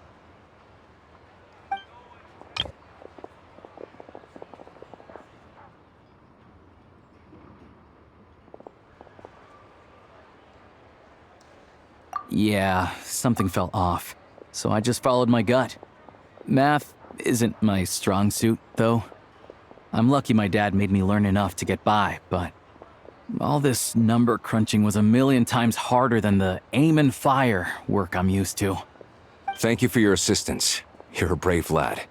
Yeah, something felt off. So I just followed my gut. Math isn't my strong suit, though. I'm lucky my dad made me learn enough to get by, but all this number crunching was a million times harder than the aim and fire work I'm used to. Thank you for your assistance. You're a brave lad.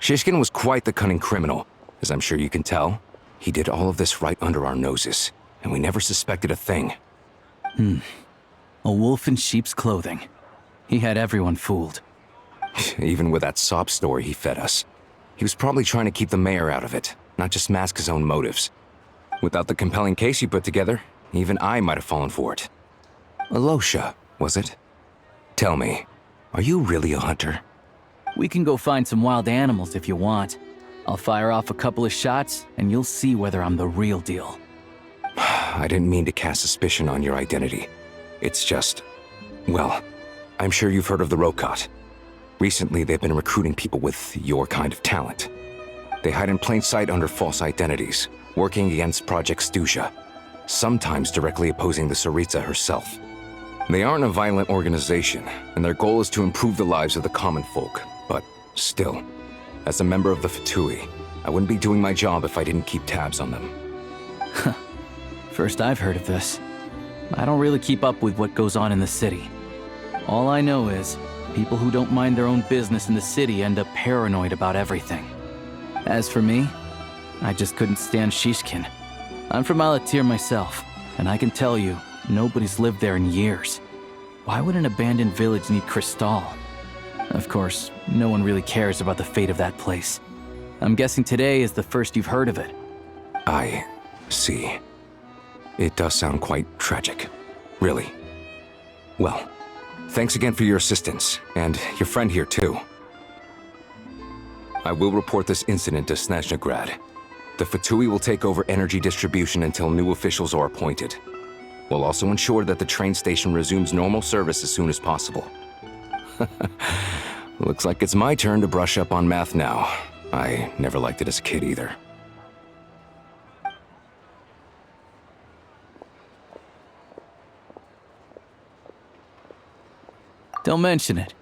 Shishkin was quite the cunning criminal, as I'm sure you can tell. He did all of this right under our noses, and we never suspected a thing. A wolf in sheep's clothing. He had everyone fooled. Even with that sob story he fed us. He was probably trying to keep the mayor out of it, not just mask his own motives. Without the compelling case you put together, even I might have fallen for it. Alosha, was it? Tell me, are you really a hunter? We can go find some wild animals if you want. I'll fire off a couple of shots, and you'll see whether I'm the real deal. I didn't mean to cast suspicion on your identity. It's just... well, I'm sure you've heard of the Rokot. Recently, they've been recruiting people with your kind of talent. They hide in plain sight under false identities, working against Project Stusha, sometimes directly opposing the Tsaritsa herself. They aren't a violent organization, and their goal is to improve the lives of the common folk. But still, as a member of the Fatui, I wouldn't be doing my job if I didn't keep tabs on them. First I've heard of this. I don't really keep up with what goes on in the city. All I know is, people who don't mind their own business in the city end up paranoid about everything. As for me, I just couldn't stand Shishkin. I'm from Alatir myself, and I can tell you, nobody's lived there in years. Why would an abandoned village need Crystal? Of course, no one really cares about the fate of that place. I'm guessing today is the first you've heard of it. I see. It does sound quite tragic. Really. Well, thanks again for your assistance, and your friend here too. I will report this incident to Snezhnegrad. The Fatui will take over energy distribution until new officials are appointed. We'll also ensure that the train station resumes normal service as soon as possible. Looks like it's my turn to brush up on math now. I never liked it as a kid either. Don't mention it.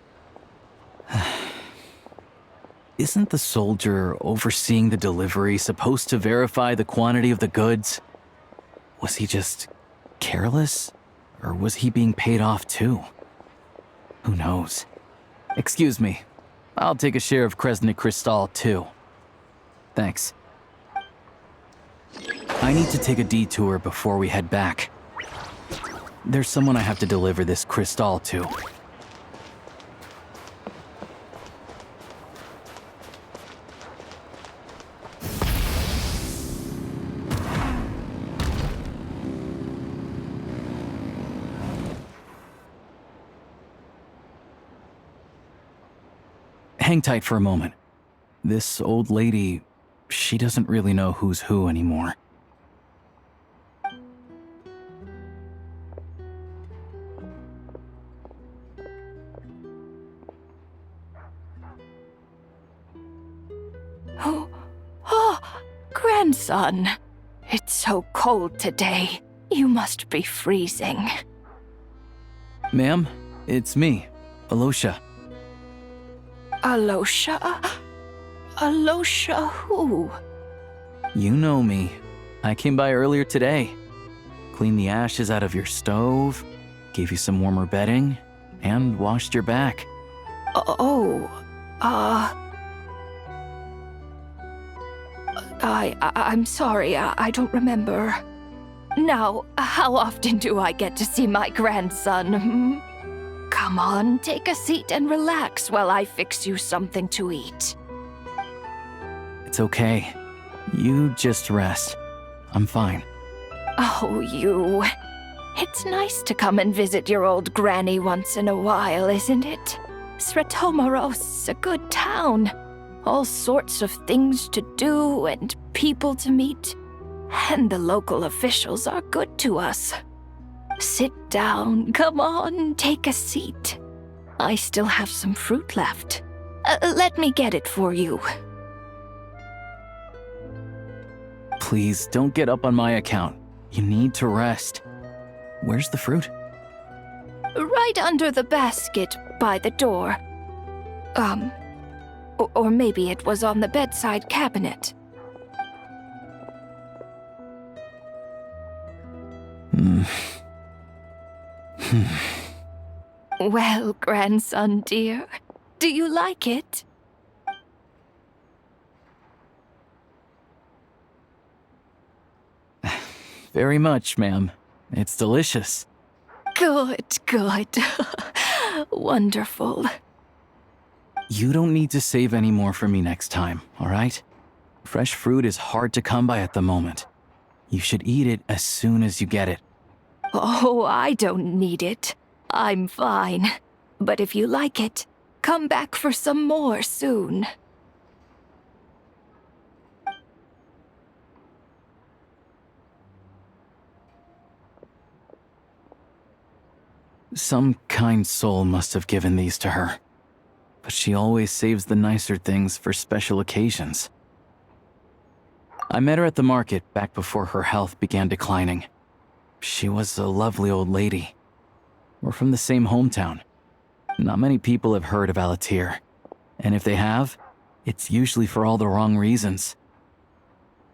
Isn't the soldier overseeing the delivery supposed to verify the quantity of the goods? Was he just careless? Or was he being paid off too? Who knows? Excuse me. I'll take a share of Kresnik Crystal too. Thanks. I need to take a detour before we head back. There's someone I have to deliver this crystal to. Hang tight for a moment. This old lady, she doesn't really know who's who anymore. Oh, grandson. It's so cold today. You must be freezing. Ma'am, it's me, Alosha. Alosha? Alosha who? You know me. I came by earlier today. Cleaned the ashes out of your stove, gave you some warmer bedding, and washed your back. I'm sorry, I don't remember. Now, how often do I get to see my grandson? Come on, take a seat and relax while I fix you something to eat. It's okay. You just rest. I'm fine. Oh, you. It's nice to come and visit your old granny once in a while, isn't it? Svetomoros, a good town. All sorts of things to do and people to meet. And the local officials are good to us. Sit down, come on, take a seat. I still have some fruit left. Let me get it for you. Please, don't get up on my account. You need to rest. Where's the fruit? Right under the basket by the door. Or maybe it was on the bedside cabinet. Well, grandson dear, do you like it? Very much, ma'am. It's delicious. Good, good. Wonderful. You don't need to save any more for me next time, all right? Fresh fruit is hard to come by at the moment. You should eat it as soon as you get it. Oh, I don't need it. I'm fine. But if you like it, come back for some more soon. Some kind soul must have given these to her. But she always saves the nicer things for special occasions. I met her at the market back before her health began declining. She was a lovely old lady. We're from the same hometown. Not many people have heard of Alatir. And if they have, it's usually for all the wrong reasons.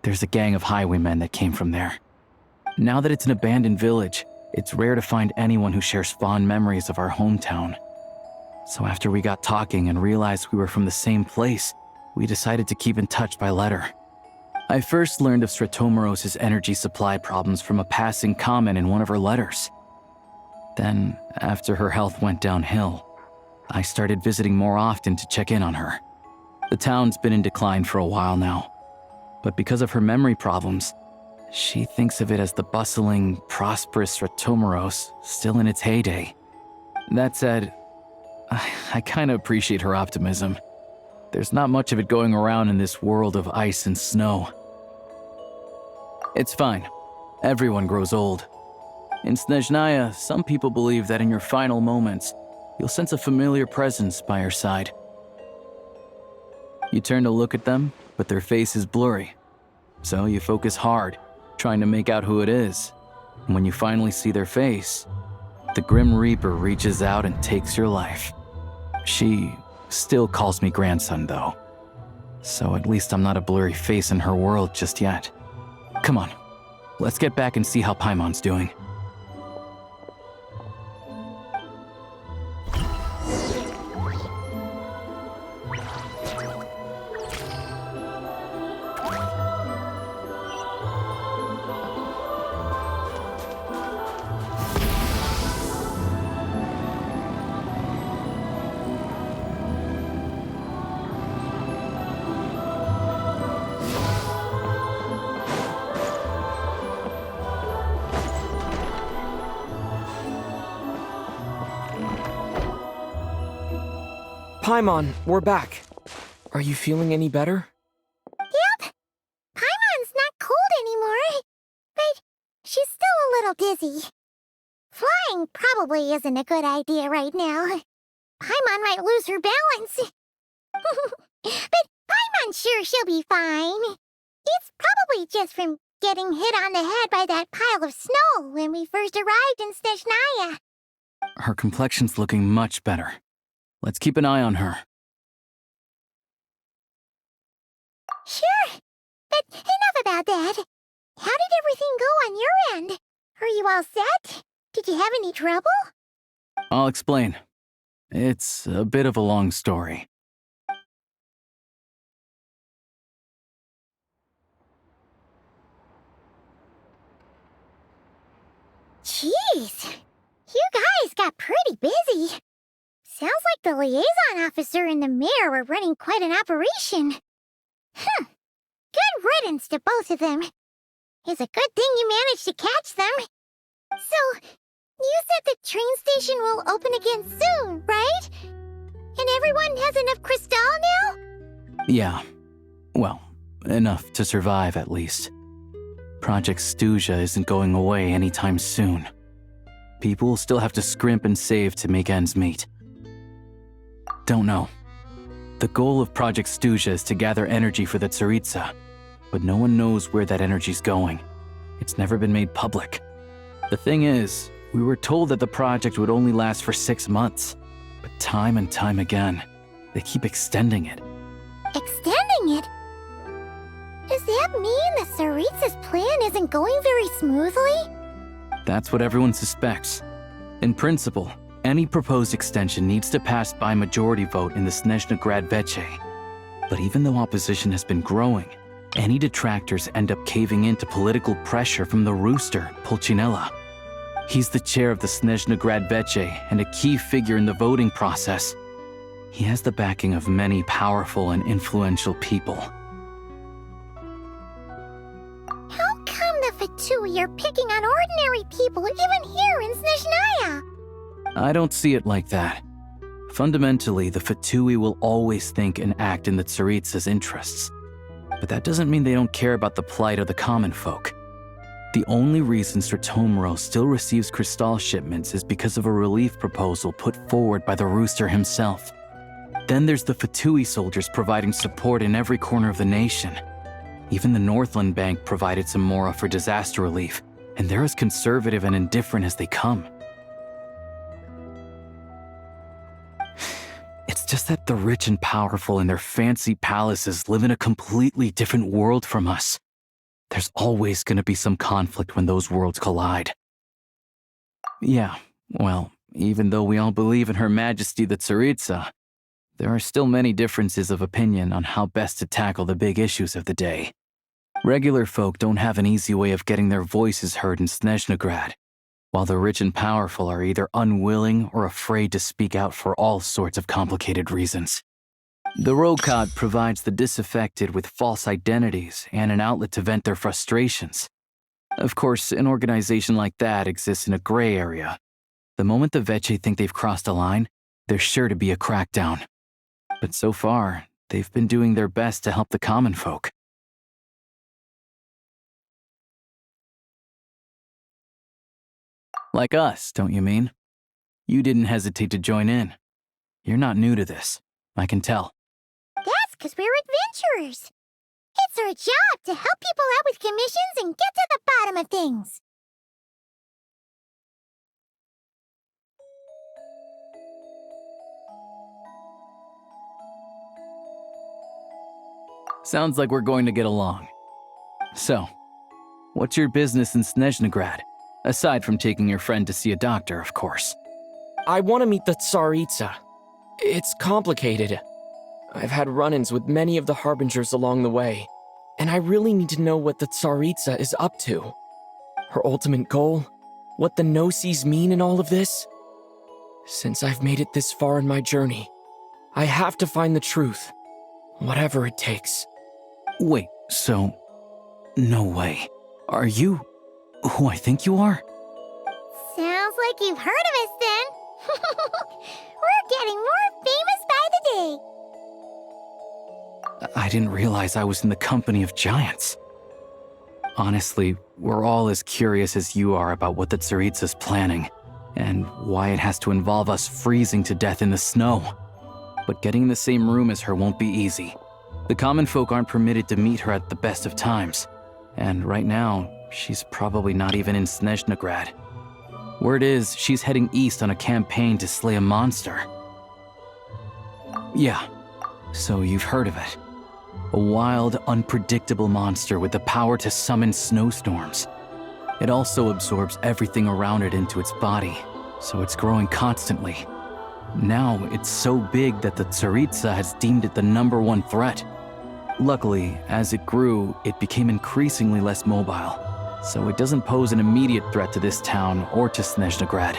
There's a gang of highwaymen that came from there. Now that it's an abandoned village, it's rare to find anyone who shares fond memories of our hometown. So after we got talking and realized we were from the same place, we decided to keep in touch by letter. I first learned of Stratomoros's energy supply problems from a passing comment in one of her letters. Then, after her health went downhill, I started visiting more often to check in on her. The town's been in decline for a while now, but because of her memory problems, she thinks of it as the bustling, prosperous Stratomoros still in its heyday. That said, I kinda appreciate her optimism. There's not much of it going around in this world of ice and snow. It's fine. Everyone grows old. In Snezhnaya, some people believe that in your final moments, you'll sense a familiar presence by your side. You turn to look at them, but their face is blurry. So you focus hard, trying to make out who it is. And when you finally see their face, the Grim Reaper reaches out and takes your life. She still calls me grandson, though. So at least I'm not a blurry face in her world just yet. Come on, let's get back and see how Paimon's doing. Paimon, we're back. Are you feeling any better? Yep. Paimon's not cold anymore, but she's still a little dizzy. Flying probably isn't a good idea right now. Paimon might lose her balance. But Paimon's sure she'll be fine. It's probably just from getting hit on the head by that pile of snow when we first arrived in Snezhnaya. Her complexion's looking much better. Let's keep an eye on her. Sure, but enough about that. How did everything go on your end? Are you all set? Did you have any trouble? I'll explain. It's a bit of a long story. Jeez, you guys got pretty busy. Sounds like the liaison officer and the mayor were running quite an operation. Good riddance to both of them. It's a good thing you managed to catch them. So, you said the train station will open again soon, right? And everyone has enough crystal now? Yeah. Well, enough to survive at least. Project Stuja isn't going away anytime soon. People will still have to scrimp and save to make ends meet. Don't know. The goal of Project Stuja is to gather energy for the Tsaritsa, but no one knows where that energy's going. It's never been made public. The thing is, we were told that the project would only last for 6 months, but time and time again, they keep extending it. Extending it? Does that mean the Tsaritsa's plan isn't going very smoothly? That's what everyone suspects. In principle, any proposed extension needs to pass by majority vote in the Snezhna Grad Veche. But even though opposition has been growing, any detractors end up caving into political pressure from the rooster, Pulcinella. He's the chair of the Snezhna Grad Veche and a key figure in the voting process. He has the backing of many powerful and influential people. How come the Fatui are picking on ordinary people even here in Snezhnaya? I don't see it like that. Fundamentally, the Fatui will always think and act in the Tsaritsa's interests. But that doesn't mean they don't care about the plight of the common folk. The only reason Stratomoros still receives crystal shipments is because of a relief proposal put forward by the rooster himself. Then there's the Fatui soldiers providing support in every corner of the nation. Even the Northland Bank provided some mora for disaster relief, and they're as conservative and indifferent as they come. It's just that the rich and powerful in their fancy palaces live in a completely different world from us. There's always going to be some conflict when those worlds collide. Yeah, well, even though we all believe in Her Majesty the Tsaritsa, there are still many differences of opinion on how best to tackle the big issues of the day. Regular folk don't have an easy way of getting their voices heard in Snezhnograd, while the rich and powerful are either unwilling or afraid to speak out for all sorts of complicated reasons. The Rokad provides the disaffected with false identities and an outlet to vent their frustrations. Of course, an organization like that exists in a gray area. The moment the Veche think they've crossed a line, there's sure to be a crackdown. But so far, they've been doing their best to help the common folk. Like us, don't you mean? You didn't hesitate to join in. You're not new to this, I can tell. That's 'cause we're adventurers. It's our job to help people out with commissions and get to the bottom of things. Sounds like we're going to get along. So, what's your business in Snezhnograd? Aside from taking your friend to see a doctor, of course. I want to meet the Tsaritsa. It's complicated. I've had run-ins with many of the Harbingers along the way, and I really need to know what the Tsaritsa is up to. Her ultimate goal? What the Gnosis mean in all of this? Since I've made it this far in my journey, I have to find the truth, whatever it takes. Wait, so... No way. Are you who I think you are? Sounds like you've heard of us then. We're getting more famous by the day. I didn't realize I was in the company of giants. Honestly, we're all as curious as you are about what the Tsaritsa's planning, and why it has to involve us freezing to death in the snow. But getting in the same room as her won't be easy. The common folk aren't permitted to meet her at the best of times, and right now, she's probably not even in Snezhnograd. Word is, she's heading east on a campaign to slay a monster. Yeah, so you've heard of it. A wild, unpredictable monster with the power to summon snowstorms. It also absorbs everything around it into its body, so it's growing constantly. Now, it's so big that the Tsaritsa has deemed it the #1 threat. Luckily, as it grew, it became increasingly less mobile, so it doesn't pose an immediate threat to this town or to Snezhnograd.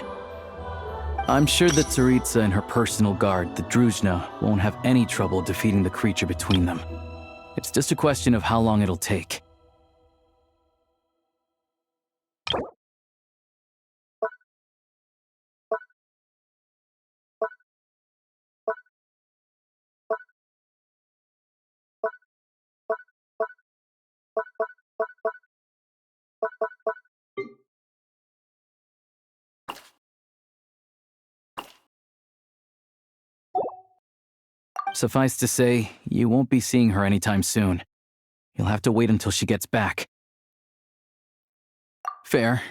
I'm sure the Tsaritsa and her personal guard, the Druzhna, won't have any trouble defeating the creature between them. It's just a question of how long it'll take. Suffice to say, you won't be seeing her anytime soon. You'll have to wait until she gets back. Fair.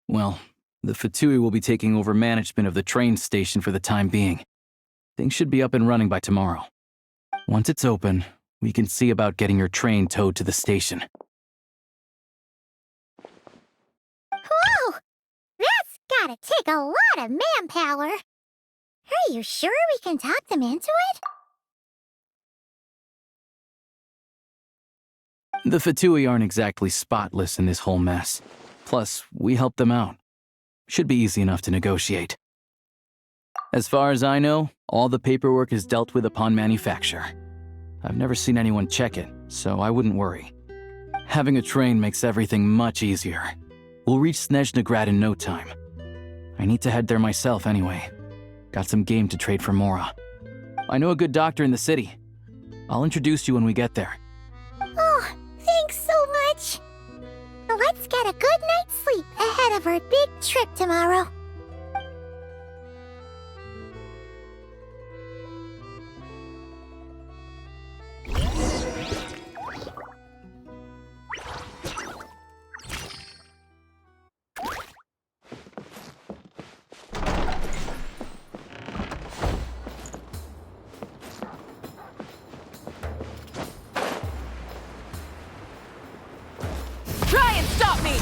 Well, the Fatui will be taking over management of the train station for the time being. Things should be up and running by tomorrow. Once it's open, we can see about getting your train towed to the station. Whoa! That's gotta take a lot of manpower. Are you sure we can talk them into it? The Fatui aren't exactly spotless in this whole mess. Plus, we helped them out. Should be easy enough to negotiate. As far as I know, all the paperwork is dealt with upon manufacture. I've never seen anyone check it, so I wouldn't worry. Having a train makes everything much easier. We'll reach Snezhnograd in no time. I need to head there myself anyway. Got some game to trade for Mora. I know a good doctor in the city. I'll introduce you when we get there. Oh, thanks so much. Let's get a good night's sleep ahead of our big trip tomorrow. Try and stop me!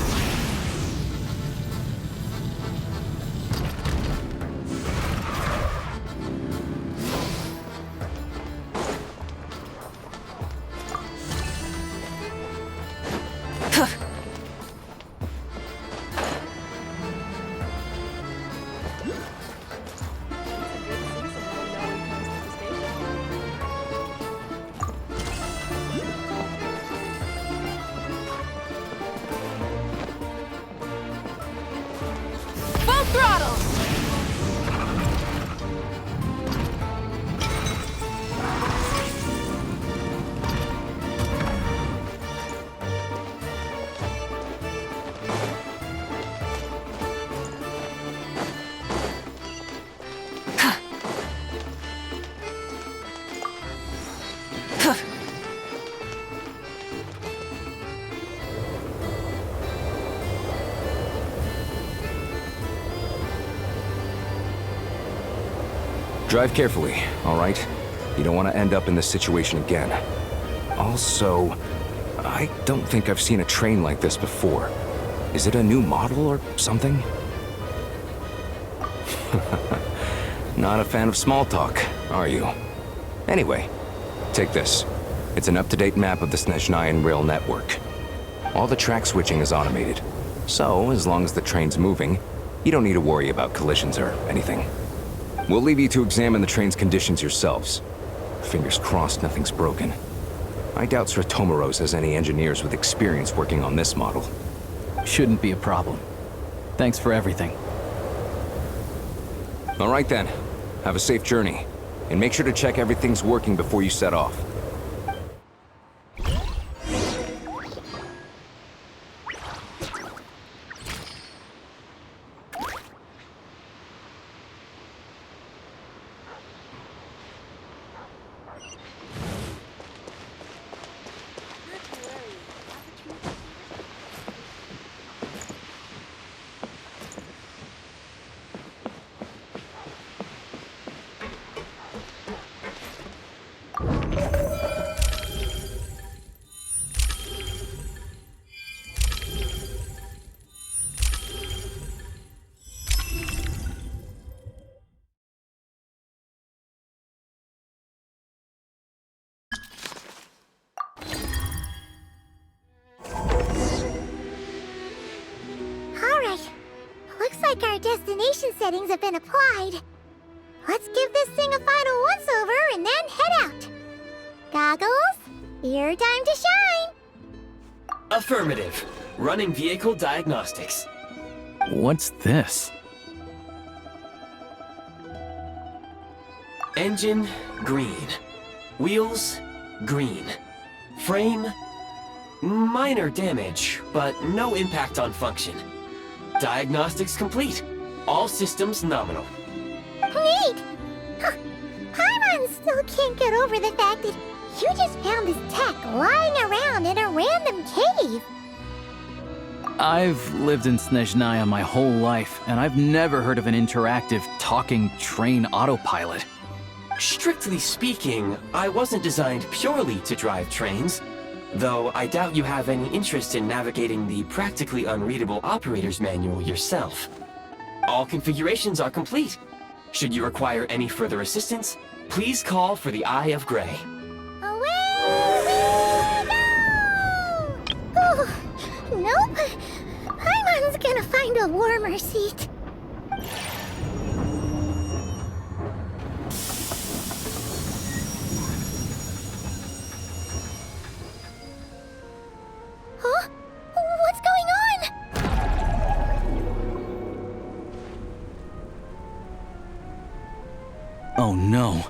Drive carefully, all right? You don't want to end up in this situation again. Also, I don't think I've seen a train like this before. Is it a new model or something? Not a fan of small talk, are you? Anyway, take this. It's an up-to-date map of the Snezhnayan rail network. All the track switching is automated. So, as long as the train's moving, you don't need to worry about collisions or anything. We'll leave you to examine the train's conditions yourselves. Fingers crossed nothing's broken. I doubt Sratomaros has any engineers with experience working on this model. Shouldn't be a problem. Thanks for everything. All right then. Have a safe journey. And make sure to check everything's working before you set off. Like our destination settings have been applied. Let's give this thing a final once-over and then head out. Goggles, your time to shine! Affirmative. Running vehicle diagnostics. What's this? Engine, green. Wheels, green. Frame, minor damage, but no impact on function. Diagnostics complete. All systems nominal. Neat! Huh. Paimon still can't get over the fact that you just found this tech lying around in a random cave. I've lived in Snezhnaya my whole life, and I've never heard of an interactive, talking train autopilot. Strictly speaking, I wasn't designed purely to drive trains. Though I doubt you have any interest in navigating the practically unreadable operator's manual yourself. All configurations are complete. Should you require any further assistance, please call for the Eye of Grey. Away we go! Oh, nope. Paimon's gonna find a warmer seat. Huh? What's going on? Oh no.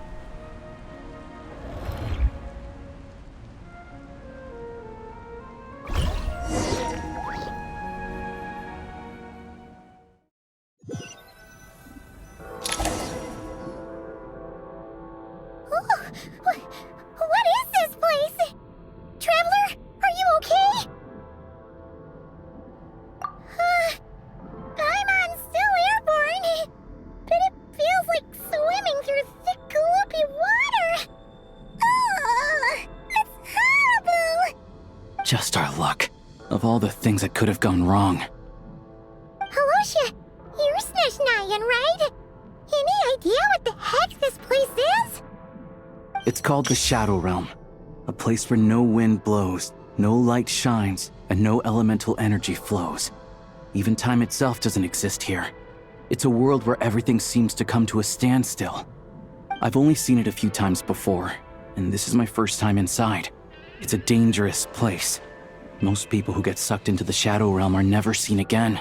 What is this place? Traveler, are you okay? Paimon's still airborne, but it feels like swimming through thick, gloopy water. Ugh, that's horrible. Just our luck. Of all the things that could have gone wrong. Halosha, you're Snezhnayan, right? Any idea what the heck this place is? It's called the Shadow Realm. A place where no wind blows, no light shines, and no elemental energy flows. Even time itself doesn't exist here. It's a world where everything seems to come to a standstill. I've only seen it a few times before, and this is my first time inside. It's a dangerous place. Most people who get sucked into the Shadow Realm are never seen again.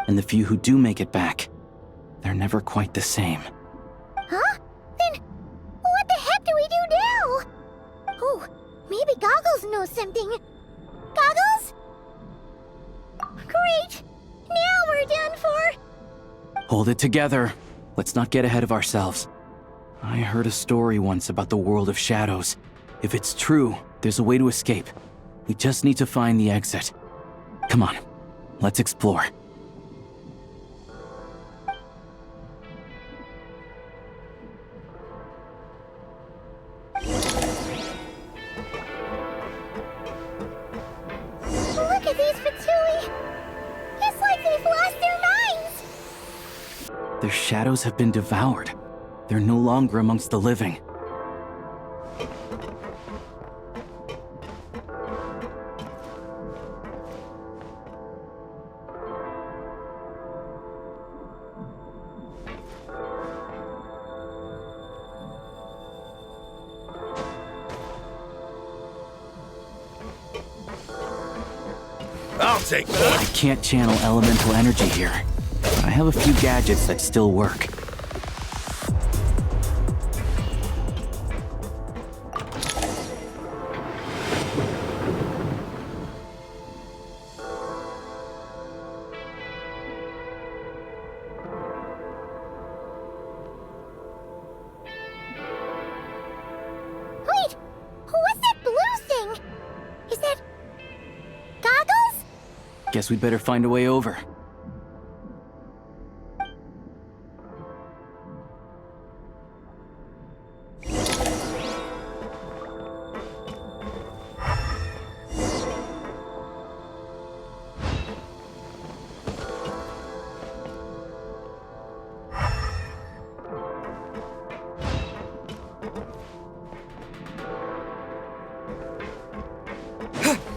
And the few who do make it back, they're never quite the same. Huh? Then what the heck do we do now? Oh, maybe Goggles knows something. Goggles? Great! Now we're done for! Hold it together. Let's not get ahead of ourselves. I heard a story once about the world of shadows. If it's true, there's a way to escape. We just need to find the exit. Come on, let's explore. these Fatui. It's like they've lost their minds. Their shadows have been devoured. They're no longer amongst the living. I'll take that. I can't channel elemental energy here. But I have a few gadgets that still work. Wait, what's that blue thing? Is that goggles? Guess we'd better find a way over.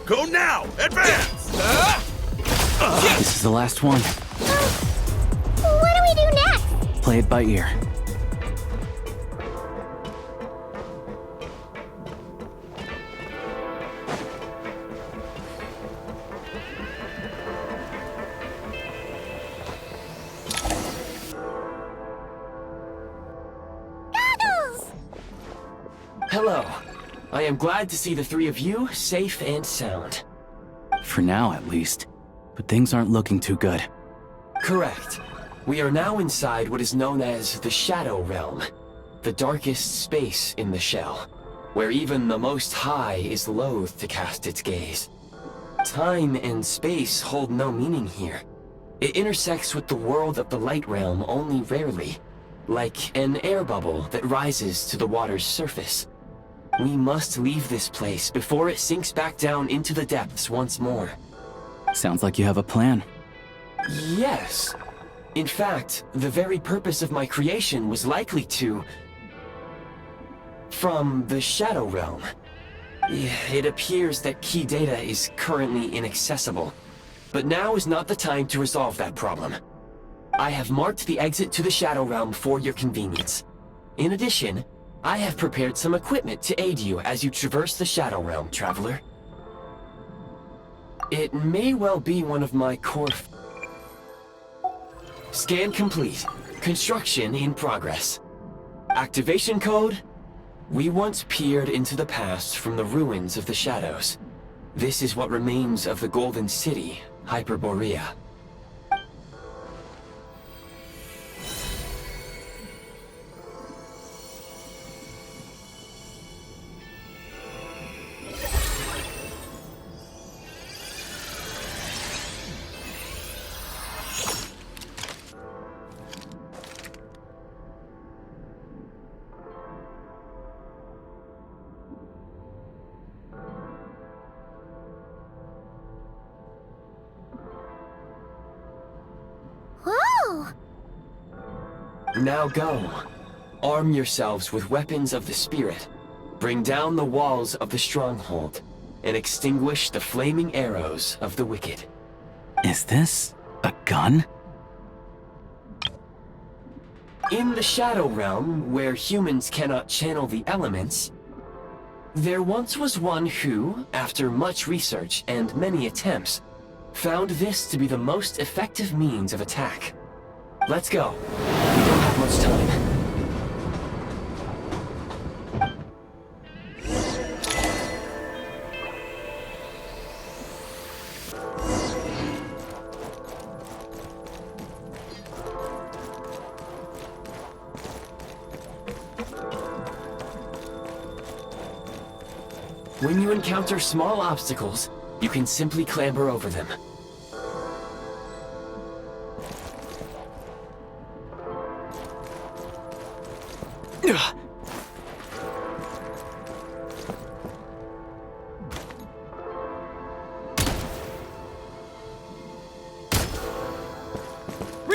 Go now! Advance! This is the last one. What do we do next? Play it by ear. Goggles! Hello. I am glad to see the three of you safe and sound. For now, at least. But things aren't looking too good. Correct. We are now inside what is known as the Shadow Realm, the darkest space in the shell, where even the Most High is loath to cast its gaze. Time and space hold no meaning here. It intersects with the world of the Light Realm only rarely, like an air bubble that rises to the water's surface. We must leave this place before it sinks back down into the depths once more. Sounds like you have a plan. Yes. In fact, the very purpose of my creation was likely to... from the Shadow Realm. It appears that key data is currently inaccessible, but now is not the time to resolve that problem. I have marked the exit to the Shadow Realm for your convenience. In addition, I have prepared some equipment to aid you as you traverse the Shadow Realm, Traveler. It may well be one of my core... Scan complete. Construction in progress. Activation code? We once peered into the past from the ruins of the Shadows. This is what remains of the Golden City, Hyperborea. Whoa! Now go. Arm yourselves with weapons of the Spirit. Bring down the walls of the stronghold, and extinguish the flaming arrows of the wicked. Is this a gun? In the Shadow Realm, where humans cannot channel the elements, there once was one who, after much research and many attempts, found this to be the most effective means of attack. Let's go. We don't have much time. When you encounter small obstacles, you can simply clamber over them.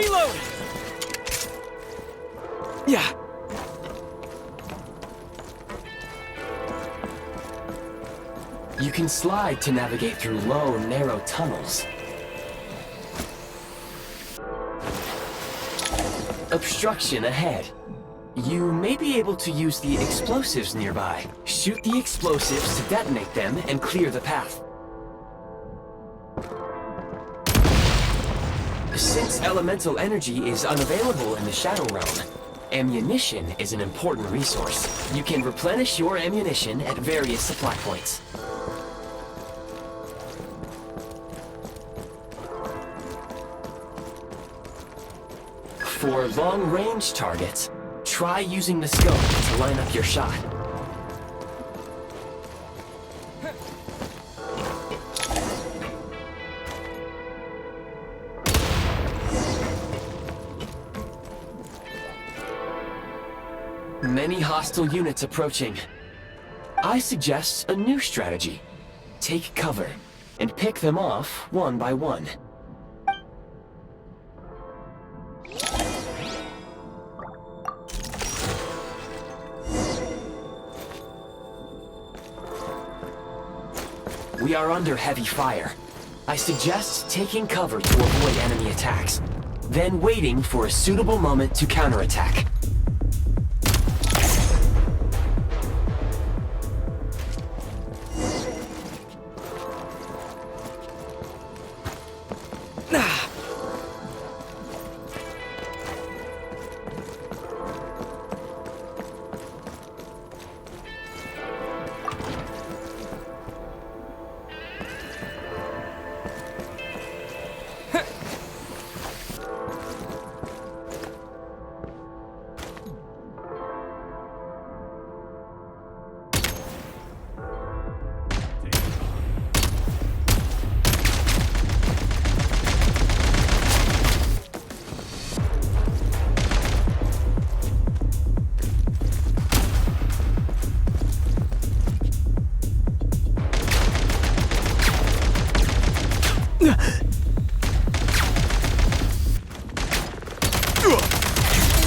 Reload! Yeah. You can slide to navigate through low, narrow tunnels. Obstruction ahead. You may be able to use the explosives nearby. Shoot the explosives to detonate them and clear the path. Since elemental energy is unavailable in the Shadow Realm, ammunition is an important resource. You can replenish your ammunition at various supply points. For long-range targets, try using the scope to line up your shot. Many hostile units approaching. I suggest a new strategy. Take cover and pick them off one by one. We are under heavy fire. I suggest taking cover to avoid enemy attacks, then waiting for a suitable moment to counterattack.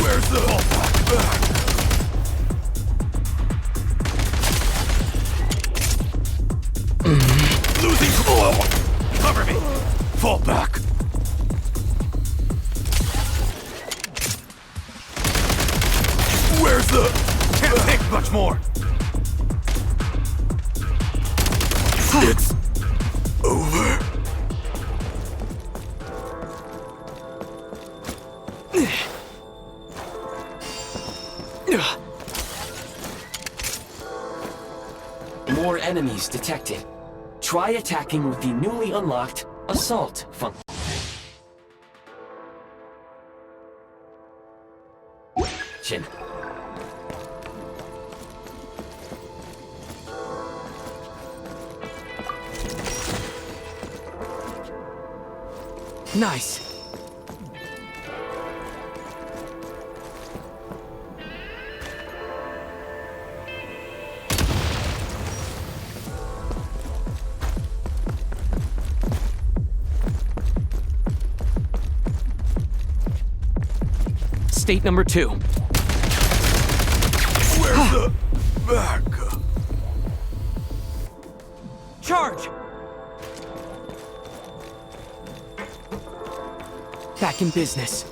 Where's the losing control? Cover me. Fall back. Where's the? Can't take much more. It's over. More enemies detected. Try attacking with the newly unlocked Assault function. Nice. State number 2. Where's the back? Charge! Back in business.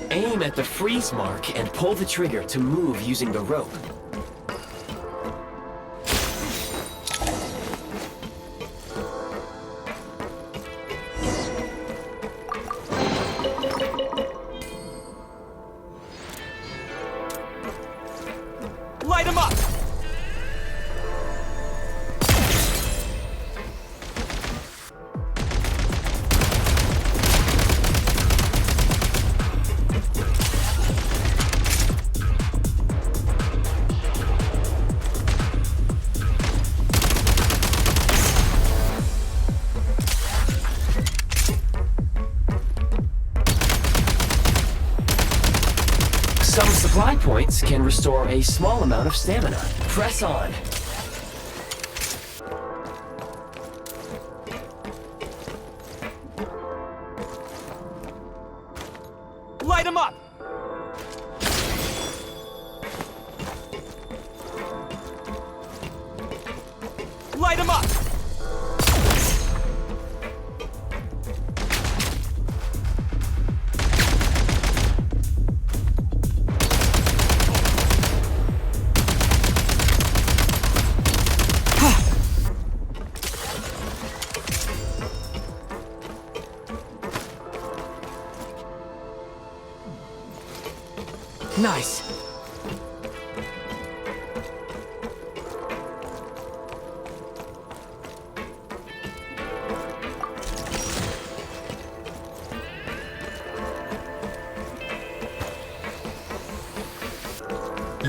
Aim at the freeze mark and pull the trigger to move using the rope. Light him up! Some supply points can restore a small amount of stamina. Press on. Light him up! Light him up! Nice.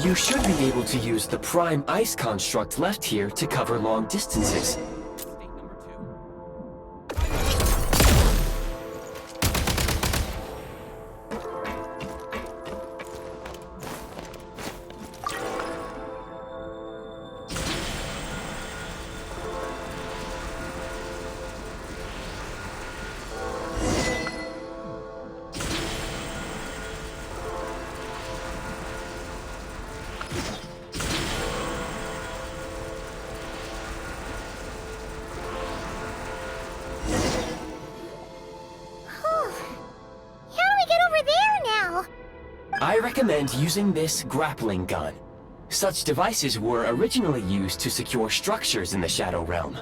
You should be able to use the prime ice construct left here to cover long distances. I recommend using this grappling gun. Such devices were originally used to secure structures in the Shadow Realm.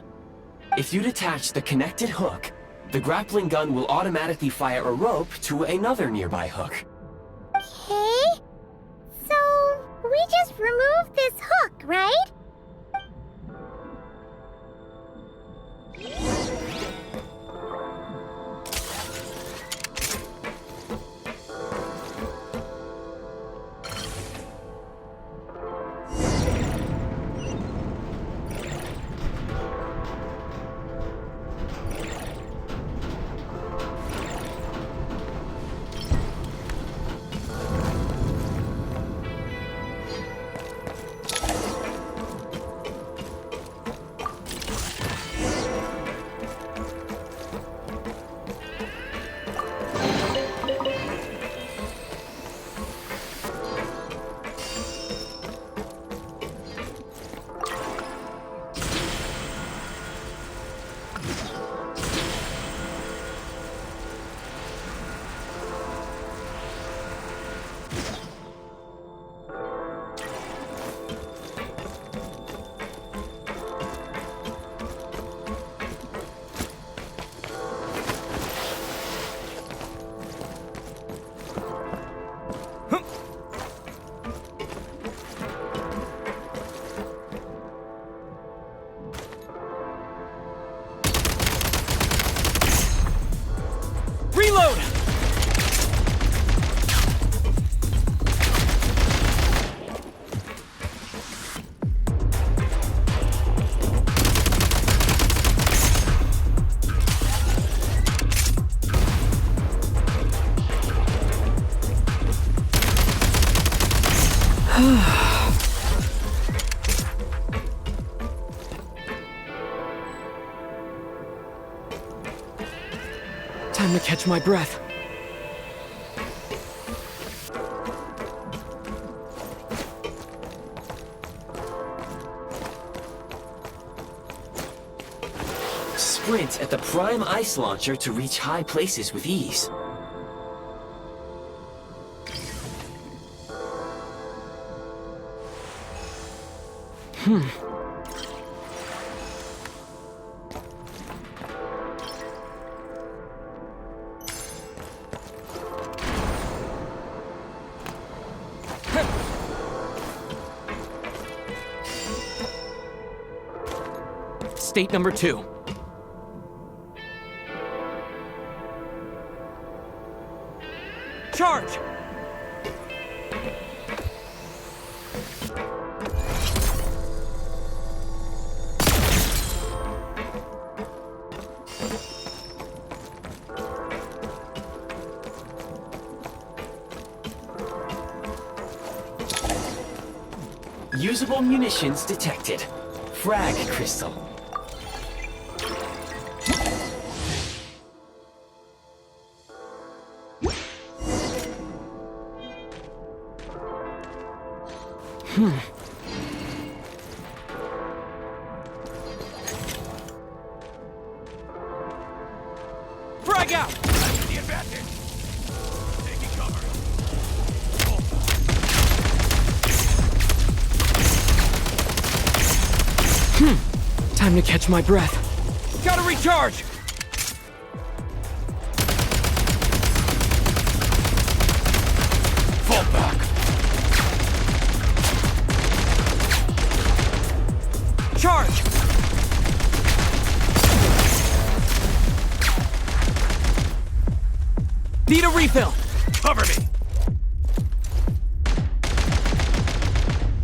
If you detach the connected hook, the grappling gun will automatically fire a rope to another nearby hook. Okay. So, we just removed this hook, right? Reload! Time to catch my breath. Sprint at the prime ice launcher to reach high places with ease. State number 2. Charge! Usable munitions detected. Frag crystal. Frag out! The advantage! Taking cover. Time to catch my breath. Gotta recharge! Fall back. Charge! Need a refill! Cover me.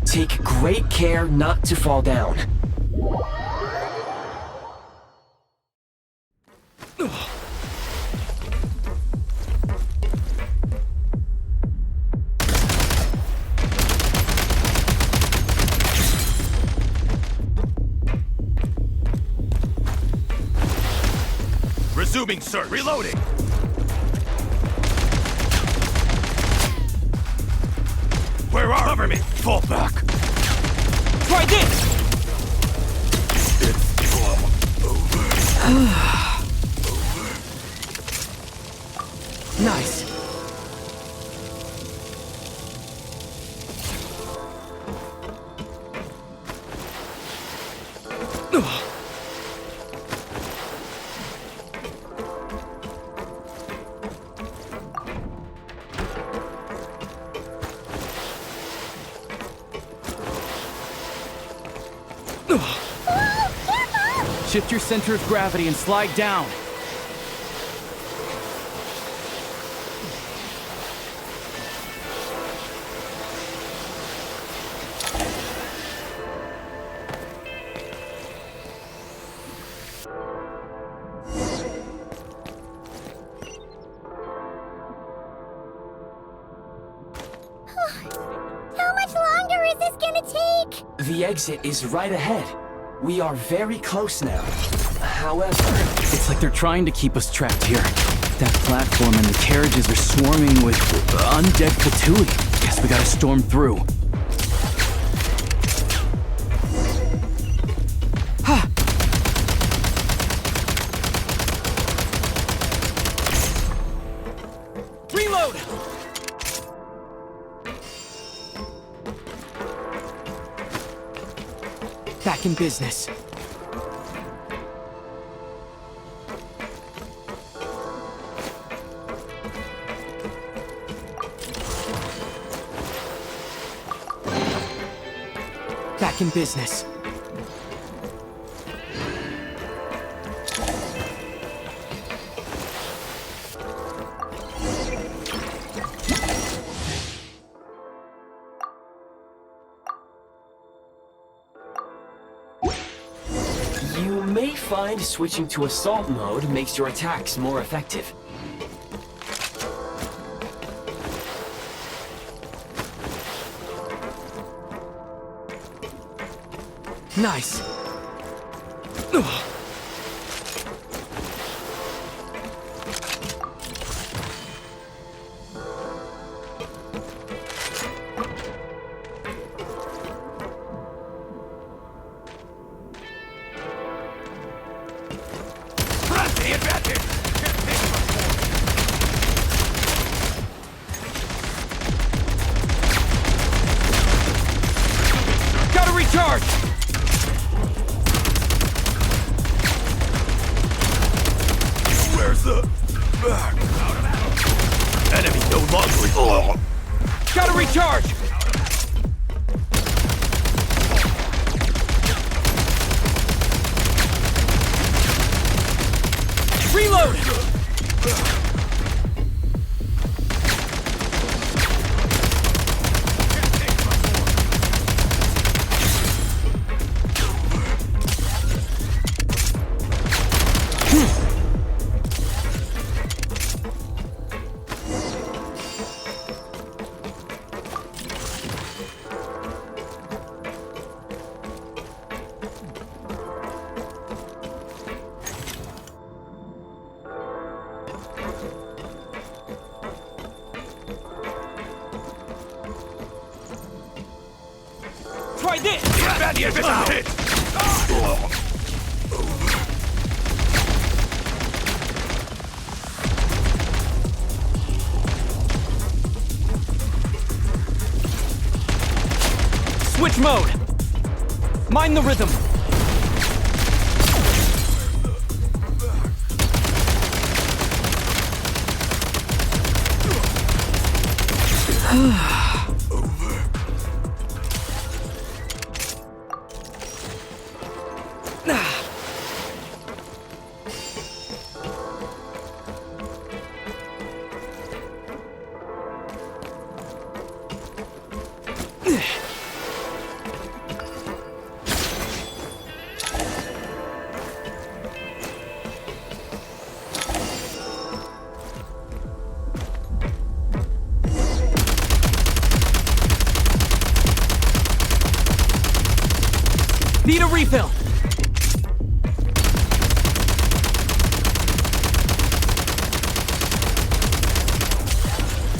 Take great care not to fall down. Resuming search. Reloading. Where are Cover me. Fall back. Try this! It's all over. Nice. Shift your center of gravity and slide down. How much longer is this gonna take? The exit is right ahead. We are very close now. However... It's like they're trying to keep us trapped here. That platform and the carriages are swarming with undead Fatui. Guess we gotta storm through. Reload! Back in business. Back in business. You may find switching to assault mode makes your attacks more effective. Nice. Press the advantage. Gotta recharge! Where's the back? Enemy no longer. Gotta recharge! Reload! Try this! Get out! Switch mode! Mind the rhythm! Need a refill!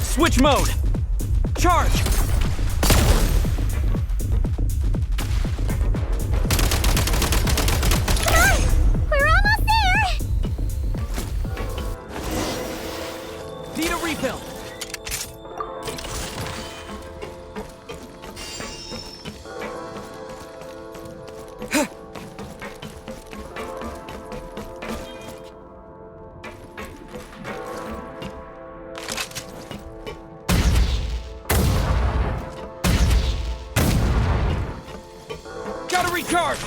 Switch mode! Charge! Come on! We're almost there! Need a refill! Gotta recharge!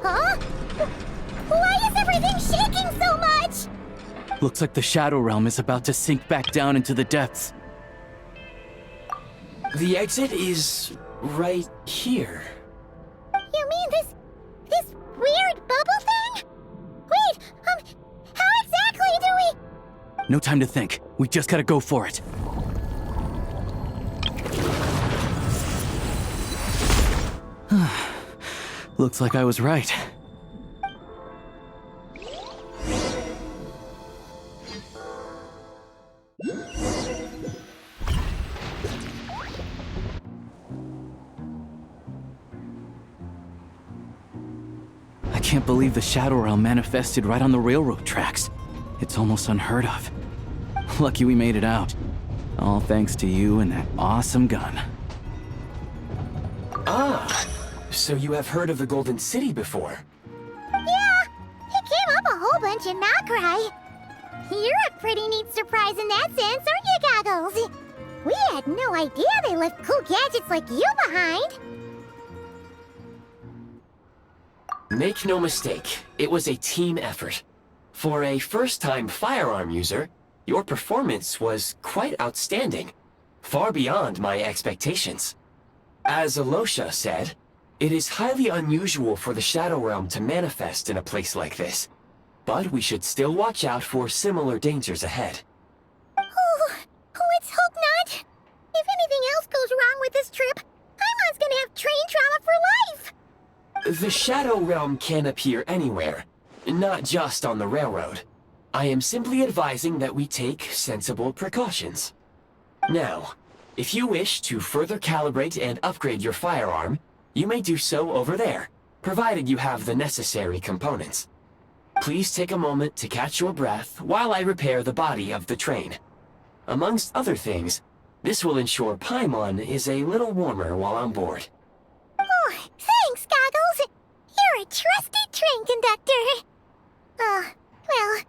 Huh? Why is everything shaking so much? Looks like the Shadow Realm is about to sink back down into the depths. The exit is right here. You mean this weird bubble thing? Wait, how exactly do we... No time to think. We just gotta go for it. Looks like I was right. I can't believe the Shadow Realm manifested right on the railroad tracks. It's almost unheard of. Lucky we made it out. All thanks to you and that awesome gun. Ah, so you have heard of the Golden City before? Yeah, it came up a whole bunch in Nokrai. You're a pretty neat surprise in that sense, aren't you, Goggles? We had no idea they left cool gadgets like you behind. Make no mistake, it was a team effort. For a first-time firearm user, your performance was quite outstanding, far beyond my expectations. As Alosha said, it is highly unusual for the Shadow Realm to manifest in a place like this, but we should still watch out for similar dangers ahead. Oh, let's hope not. If anything else goes wrong with this trip, Paimon's gonna have train trauma for life. The Shadow Realm can appear anywhere, not just on the railroad. I am simply advising that we take sensible precautions. Now, if you wish to further calibrate and upgrade your firearm, you may do so over there, provided you have the necessary components. Please take a moment to catch your breath while I repair the body of the train. Amongst other things, this will ensure Paimon is a little warmer while on board. Oh, thanks, Goggles. You're a trusty train conductor. Well,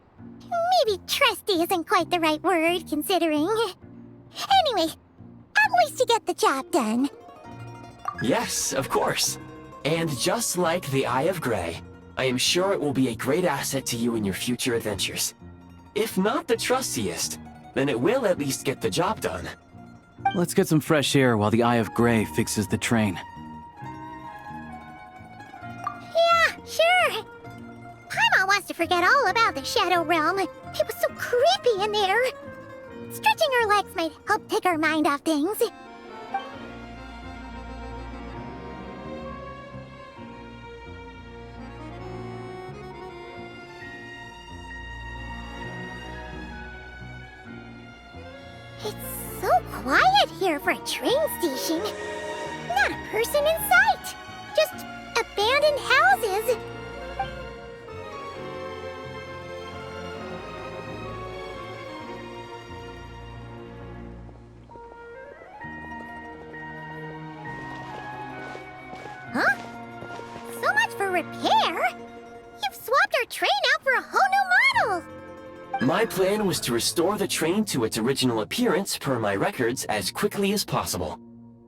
maybe trusty isn't quite the right word, considering. Anyway, at least you get the job done. Yes, of course. And just like the Eye of Grey, I am sure it will be a great asset to you in your future adventures. If not the trustiest, then it will at least get the job done. Let's get some fresh air while the Eye of Grey fixes the train. Yeah, sure. Paimon wants to forget all about the Shadow Realm. It was so creepy in there. Stretching our legs might help take our mind off things. It's so quiet here for a train station. Not a person in sight. Just abandoned houses. Huh? So much for repair. You've swapped our train out for a whole new model. My plan was to restore the train to its original appearance per my records as quickly as possible.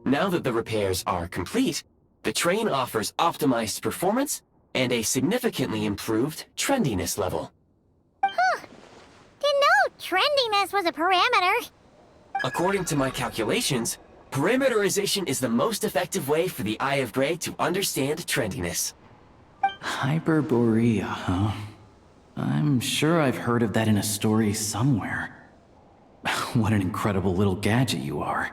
Now that the repairs are complete, the train offers optimized performance and a significantly improved trendiness level. Huh. Didn't know trendiness was a parameter. According to my calculations, parameterization is the most effective way for the Eye of Grey to understand trendiness. Hyperborea, huh? I'm sure I've heard of that in a story somewhere. What an incredible little gadget you are.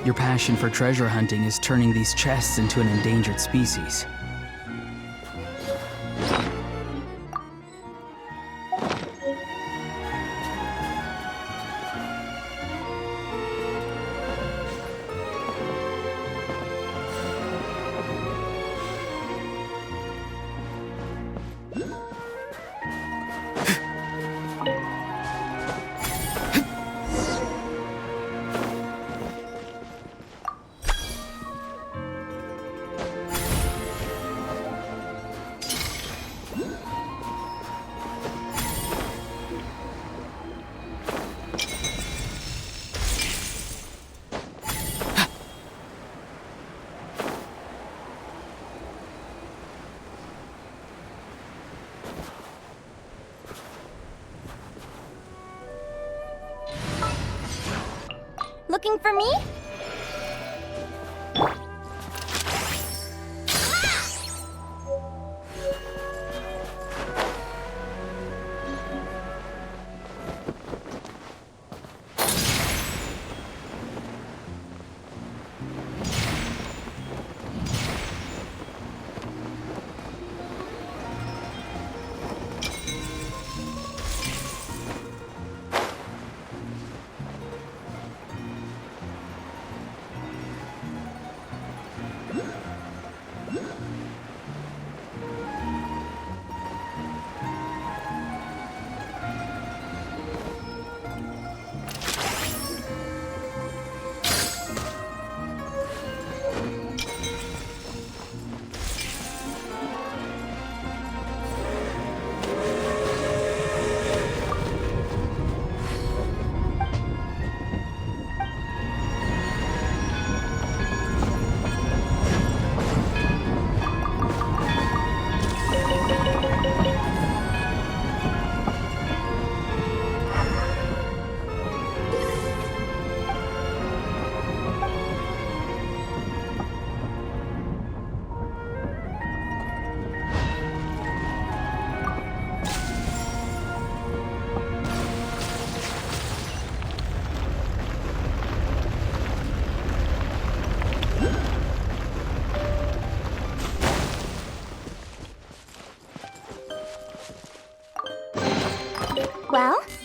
Your passion for treasure hunting is turning these chests into an endangered species. Looking for me?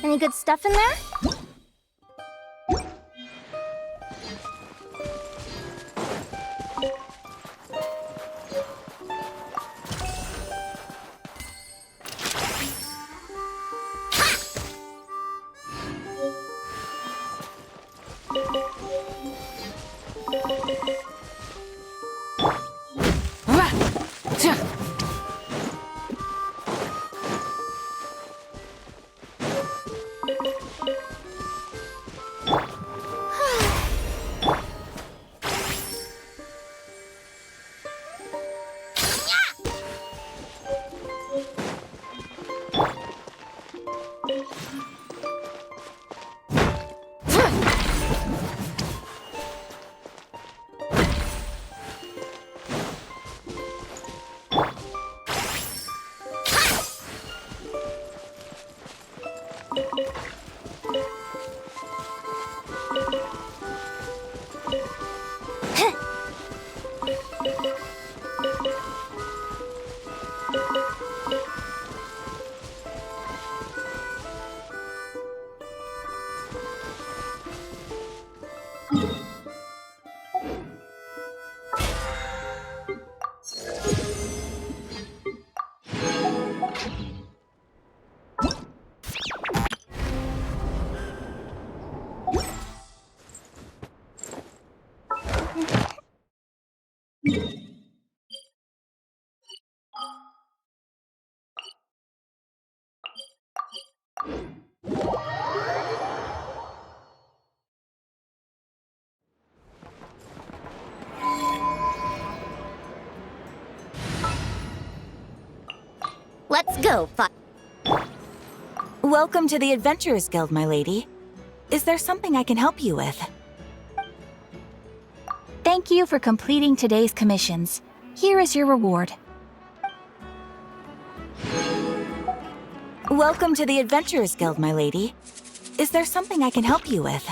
Any good stuff in there? Let's go, Welcome to the Adventurers Guild, my lady. Is there something I can help you with? Thank you for completing today's commissions. Here is your reward. Welcome to the Adventurers Guild, my lady. Is there something I can help you with?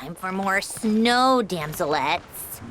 Time for more snow, damselettes.